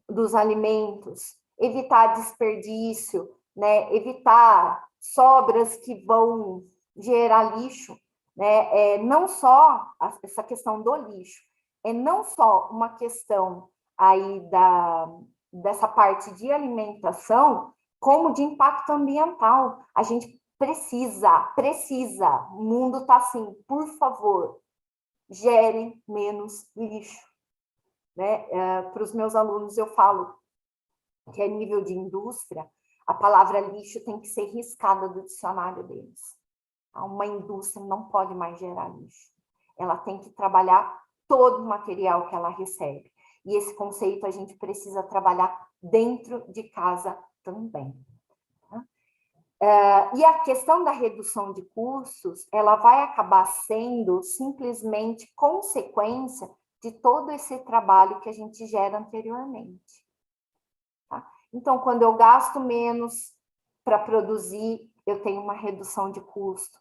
dos alimentos, evitar desperdício, né? Evitar sobras que vão gerar lixo. Né? Não só essa questão do lixo, é não só uma questão aí dessa parte de alimentação, como de impacto ambiental. A gente precisa, o mundo está assim, por favor, gerem menos lixo. Né? Para os meus alunos eu falo que a nível de indústria, a palavra lixo tem que ser riscada do dicionário deles. Uma indústria não pode mais gerar lixo. Ela tem que trabalhar todo o material que ela recebe. E esse conceito a gente precisa trabalhar dentro de casa também. E a questão da redução de custos, ela vai acabar sendo simplesmente consequência de todo esse trabalho que a gente gera anteriormente. Tá? Então, quando eu gasto menos para produzir, eu tenho uma redução de custo.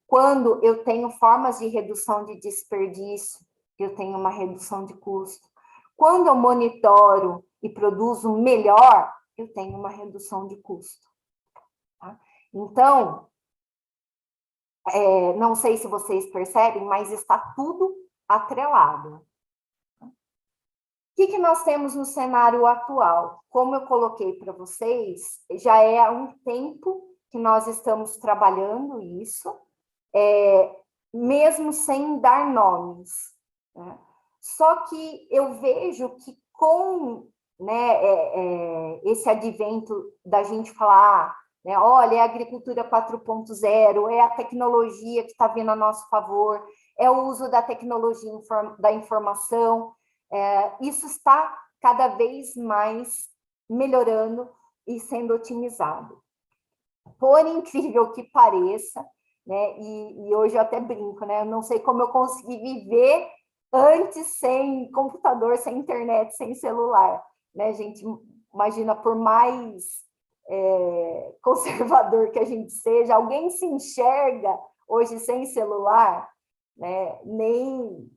Quando eu tenho formas de redução de desperdício, eu tenho uma redução de custo. Quando eu monitoro e produzo melhor, eu tenho uma redução de custo. Tá? Então, não sei se vocês percebem, mas está tudo atrelado. O que nós temos no cenário atual? Como eu coloquei para vocês, já é há um tempo que nós estamos trabalhando isso, mesmo sem dar nomes. Né? Só que eu vejo que com esse advento da gente falar, né, olha, é a agricultura 4.0, é a tecnologia que está vindo a nosso favor, é o uso da tecnologia da informação, isso está cada vez mais melhorando e sendo otimizado. Por incrível que pareça, né, e hoje eu até brinco, né, eu não sei como eu consegui viver antes sem computador, sem internet, sem celular. Né, gente? Imagina, por mais conservador que a gente seja, alguém se enxerga hoje sem celular, né? Nem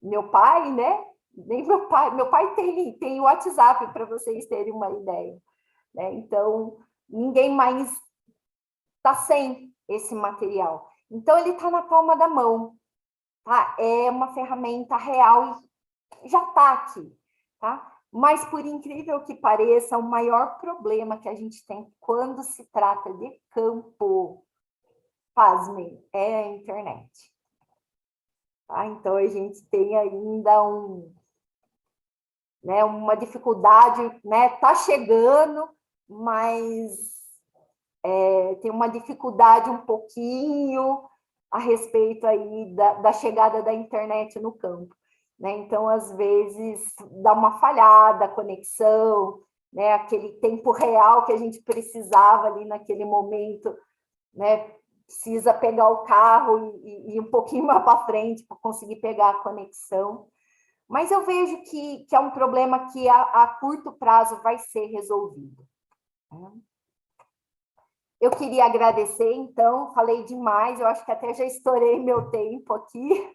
meu pai, né? Nem meu pai tem o WhatsApp, para vocês terem uma ideia, né? Então, ninguém mais está sem esse material. Então, ele está na palma da mão, tá? É uma ferramenta real e já está aqui, tá? Mas, por incrível que pareça, o maior problema que a gente tem quando se trata de campo, pasmem, é a internet. Tá? Então, a gente tem ainda uma dificuldade, né? Está chegando, mas tem uma dificuldade um pouquinho a respeito aí da chegada da internet no campo, né? Então, às vezes, dá uma falhada a conexão, né? Aquele tempo real que a gente precisava ali naquele momento, né? Precisa pegar o carro e ir um pouquinho mais para frente para conseguir pegar a conexão. Mas eu vejo que é um problema que a curto prazo vai ser resolvido. Eu queria agradecer, então, falei demais, eu acho que até já estourei meu tempo aqui,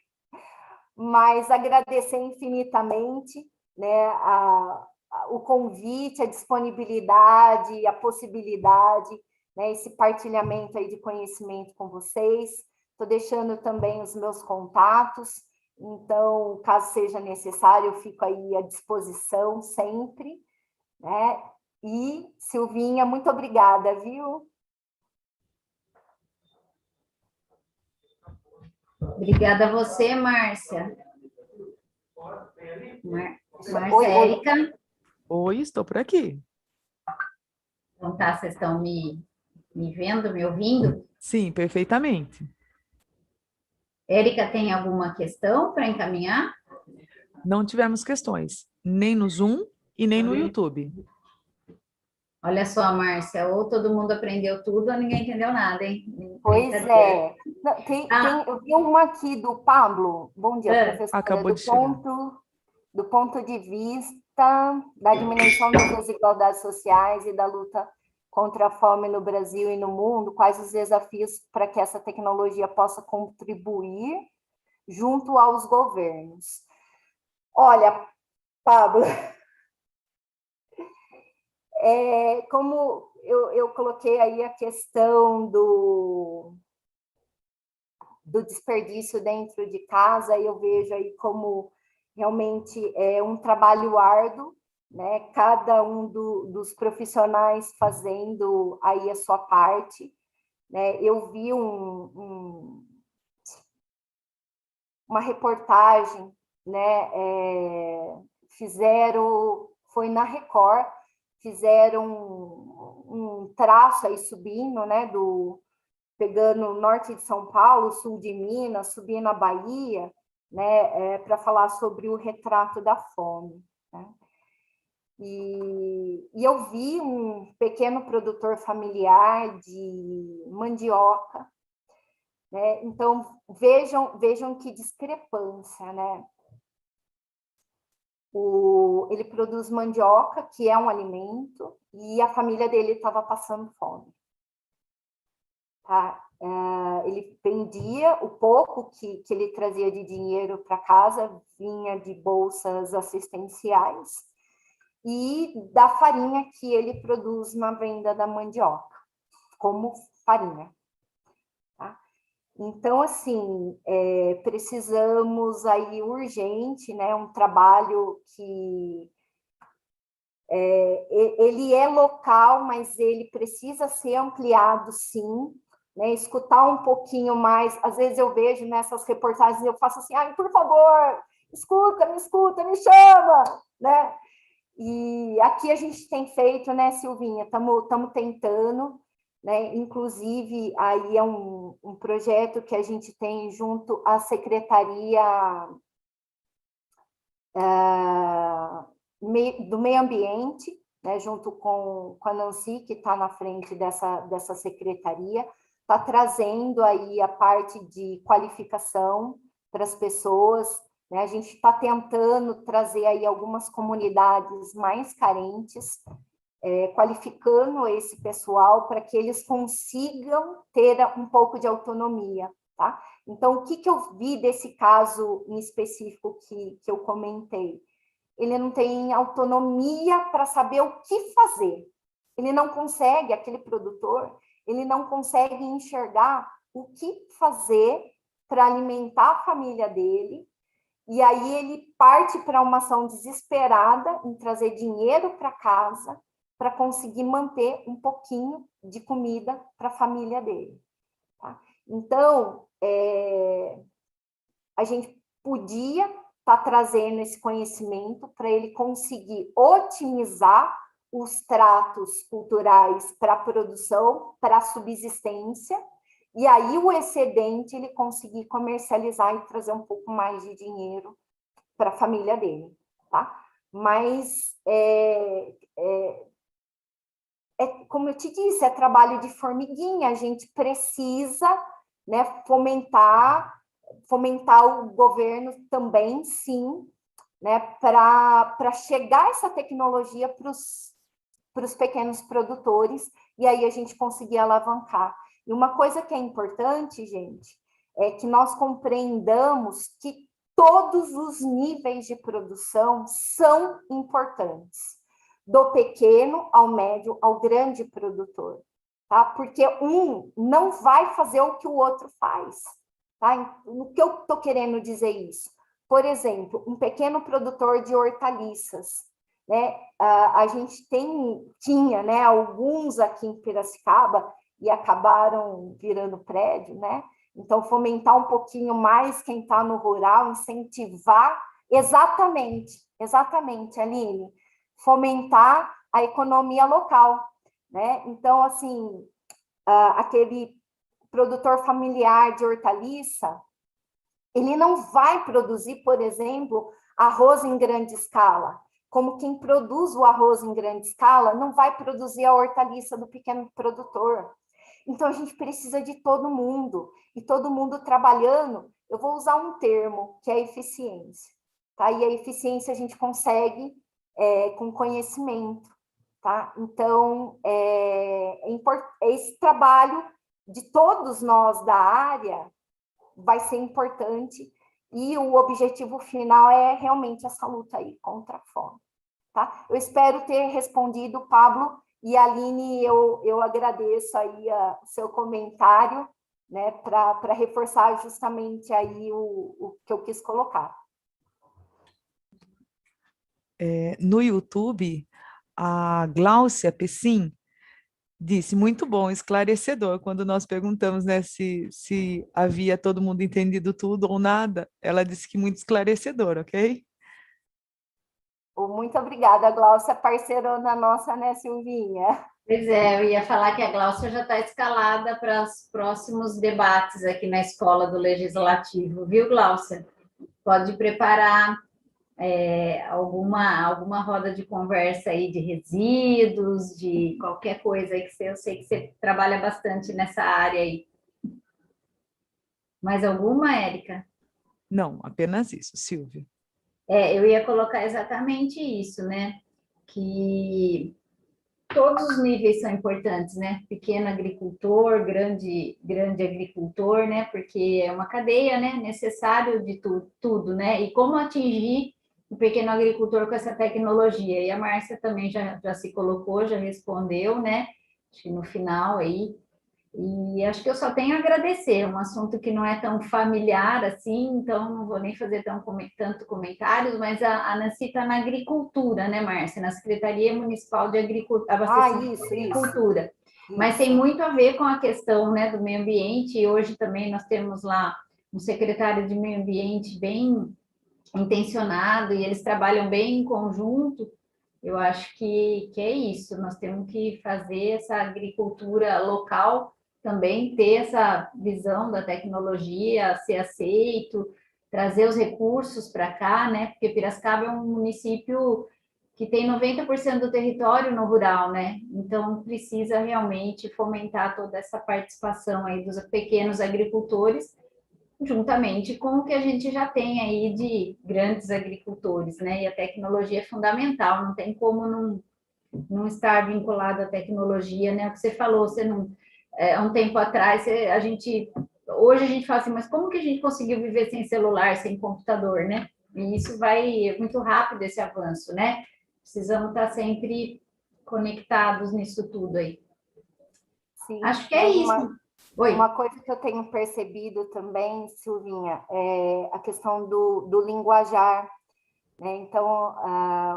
mas agradecer infinitamente, né, o convite, a disponibilidade, a possibilidade, né, esse partilhamento aí de conhecimento com vocês. Estou deixando também os meus contatos, então, caso seja necessário, eu fico aí à disposição sempre, né? E, Silvinha, muito obrigada, viu? Obrigada a você, Márcia. Márcia, Oi, Érica. Oi, estou por aqui. Então tá, vocês estão me vendo, me ouvindo? Sim, perfeitamente. Érica, tem alguma questão para encaminhar? Não tivemos questões, nem no Zoom e nem no YouTube. Olha só, Márcia, ou todo mundo aprendeu tudo ou ninguém entendeu nada, hein? Pois é. Eu vi uma aqui do Pablo. Bom dia, professora. Acabou de chegar. Do ponto de vista da diminuição das desigualdades sociais e da luta contra a fome no Brasil e no mundo, quais os desafios para que essa tecnologia possa contribuir junto aos governos? Olha, Pablo, como eu coloquei aí a questão do desperdício dentro de casa, eu vejo aí como realmente é um trabalho árduo, né? Cada um dos profissionais fazendo aí a sua parte, né? Eu vi uma reportagem, né? Foi na Record, fizeram um traço aí subindo, né? Pegando o norte de São Paulo, sul de Minas, subindo a Bahia, né, para falar sobre o retrato da fome. Né? E eu vi um pequeno produtor familiar de mandioca, né? Então, vejam que discrepância, né? Ele produz mandioca, que é um alimento, e a família dele estava passando fome. Tá? Ele vendia o pouco que ele trazia de dinheiro para casa, vinha de bolsas assistenciais e da farinha que ele produz na venda da mandioca, como farinha. Tá? Então, assim, precisamos aí urgente, né, um trabalho que ele é local, mas ele precisa ser ampliado, sim, né, escutar um pouquinho mais. Às vezes eu vejo nessas reportagens, eu faço assim, por favor, escuta, me chama, né? E aqui a gente tem feito, né, Silvinha, estamos tentando, né? Inclusive, aí é um projeto que a gente tem junto à Secretaria do Meio Ambiente, né, junto com a Nancy, que está na frente dessa secretaria, está trazendo aí a parte de qualificação para as pessoas, né? A gente está tentando trazer aí algumas comunidades mais carentes, qualificando esse pessoal para que eles consigam ter um pouco de autonomia, tá? Então, o que eu vi desse caso em específico que eu comentei? ele não tem autonomia para saber o que fazer. Ele não consegue, aquele produtor, ele não consegue enxergar o que fazer para alimentar a família dele, e aí ele parte para uma ação desesperada em trazer dinheiro para casa para conseguir manter um pouquinho de comida para a família dele. Tá? Então, a gente podia estar trazendo esse conhecimento para ele conseguir otimizar os tratos culturais para a produção, para a subsistência, e aí o excedente ele conseguir comercializar e trazer um pouco mais de dinheiro para a família dele, tá? Mas, como eu te disse, é trabalho de formiguinha, a gente precisa, né, fomentar o governo também, sim, né, para chegar essa tecnologia para os pequenos produtores, e aí a gente conseguir alavancar. E uma coisa que é importante, gente, é que nós compreendamos que todos os níveis de produção são importantes, do pequeno ao médio ao grande produtor, tá? Porque um não vai fazer o que o outro faz, tá? O que eu estou querendo dizer isso? Por exemplo, um pequeno produtor de hortaliças, né? A gente tinha, né, alguns aqui em Piracicaba e acabaram virando prédio, né? Então, fomentar um pouquinho mais quem está no rural, incentivar, exatamente, Aline, fomentar a economia local, né? Então, assim, aquele produtor familiar de hortaliça, ele não vai produzir, por exemplo, arroz em grande escala, como quem produz o arroz em grande escala não vai produzir a hortaliça do pequeno produtor. Então, a gente precisa de todo mundo, e todo mundo trabalhando. Eu vou usar um termo, que é a eficiência, tá? E a eficiência a gente consegue com conhecimento, tá? Então, esse trabalho de todos nós da área vai ser importante, e o objetivo final é realmente essa luta aí contra a fome, tá? Eu espero ter respondido, Pablo, e Aline, eu agradeço aí o seu comentário, né, para reforçar justamente aí o que eu quis colocar. No YouTube, a Gláucia Pessim disse, muito bom, esclarecedor. Quando nós perguntamos, né, se havia todo mundo entendido tudo ou nada, ela disse que muito esclarecedor, ok? Muito obrigada, Gláucia, parceirona nossa, né, Silvinha? Pois é, eu ia falar que a Gláucia já está escalada para os próximos debates aqui na Escola do Legislativo, viu, Gláucia? Pode preparar alguma roda de conversa aí de resíduos, de qualquer coisa aí que eu sei que você trabalha bastante nessa área aí. Mais alguma, Érica? Não, apenas isso, Silvia. Eu ia colocar exatamente isso, né? Que todos os níveis são importantes, né? Pequeno agricultor, grande agricultor, né? Porque é uma cadeia, né? Necessário de tudo, né? E como atingir o pequeno agricultor com essa tecnologia? E a Márcia também já se colocou, já respondeu, né? Acho que no final aí. E acho que eu só tenho a agradecer, um assunto que não é tão familiar assim, então não vou nem fazer tanto comentários, mas a Nancy está na agricultura, né, Márcia? Na Secretaria Municipal de Abastecimento Isso, e Agricultura. isso. Mas tem muito a ver com a questão, né, do meio ambiente, e hoje também nós temos lá um secretário de meio ambiente bem intencionado, e eles trabalham bem em conjunto. Eu acho que é isso, nós temos que fazer essa agricultura local também, ter essa visão da tecnologia, ser aceito, trazer os recursos para cá, né? Porque Piracicaba é um município que tem 90% do território no rural, né? Então precisa realmente fomentar toda essa participação aí dos pequenos agricultores, juntamente com o que a gente já tem aí de grandes agricultores, né? E a tecnologia é fundamental, não tem como não estar vinculado à tecnologia, né? O que você falou, você não, há um tempo atrás, hoje a gente fala assim, mas como que a gente conseguiu viver sem celular, sem computador, né? E isso vai muito rápido, esse avanço, né? Precisamos estar sempre conectados nisso tudo aí. Sim, Acho que é isso. Oi. Uma coisa que eu tenho percebido também, Silvinha, é a questão do linguajar, né? Então,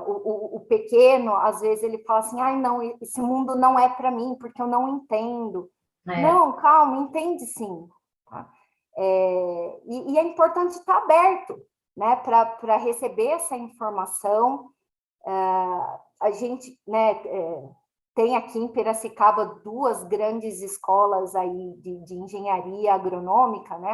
o pequeno, às vezes, ele fala assim, ai, não, esse mundo não é para mim, porque eu não entendo. Não, calma, entende sim. Tá? E é importante estar aberto, né, para receber essa informação. A gente, né, tem aqui em Piracicaba 2 grandes escolas aí de engenharia agronômica, né?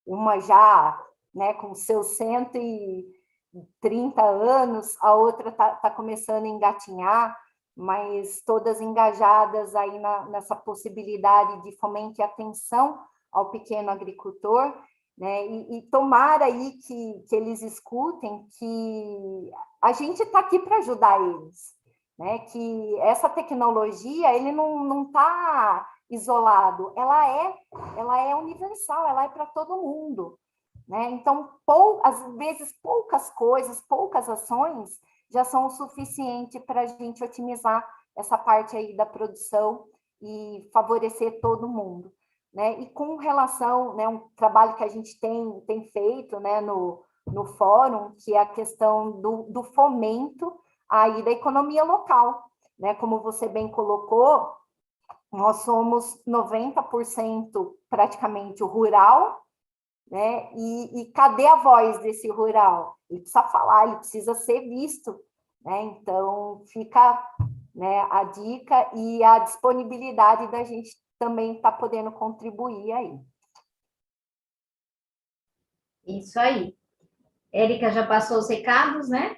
Uma já, né, com seus 130 anos, a outra tá começando a engatinhar, mas todas engajadas aí nessa possibilidade de fomento e atenção ao pequeno agricultor, né? E tomara aí que eles escutem que a gente está aqui para ajudar eles, né? Que essa tecnologia ele não está isolado, ela é universal, ela é para todo mundo, né? Então, às vezes poucas coisas, poucas ações já são o suficiente para a gente otimizar essa parte aí da produção e favorecer todo mundo, né? E com relação, né, um trabalho que a gente tem feito, né, no fórum, que é a questão do fomento aí da economia local, né? Como você bem colocou, nós somos 90% praticamente rural, né? E cadê a voz desse rural? Ele precisa falar, ele precisa ser visto, né? Então fica, né, a dica e a disponibilidade da gente também estar podendo contribuir aí. Isso aí. Érica já passou os recados, né?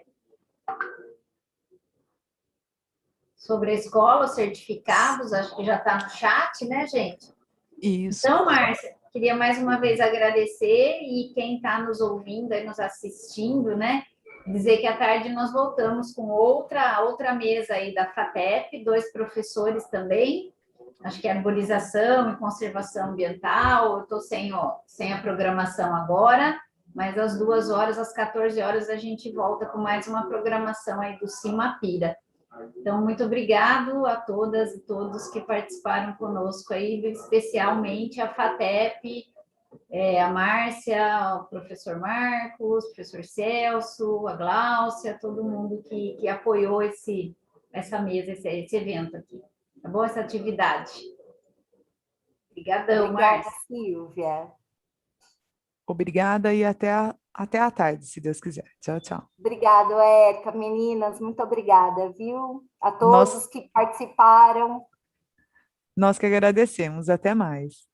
Sobre a escola, os certificados, acho que já está no chat, né, gente? Isso. Então, Márcia, queria mais uma vez agradecer e quem está nos ouvindo e nos assistindo, né? Dizer que à tarde nós voltamos com outra mesa aí da FATEP, 2 professores também, acho que é arborização e conservação ambiental, eu estou sem a programação agora, mas às 2 horas, às 14 horas, a gente volta com mais uma programação aí do Cimapira. Então, muito obrigado a todas e todos que participaram conosco aí, especialmente a FATEP, a Márcia, o professor Marcos, o professor Celso, a Gláucia, todo mundo que apoiou essa mesa, esse evento aqui. Tá bom? Essa atividade. Obrigadão, Márcia. Silvia. Obrigada e até a tarde, se Deus quiser. Tchau, tchau. Obrigado, Érica, meninas, muito obrigada, viu? A todos que participaram. Nós que agradecemos. Até mais.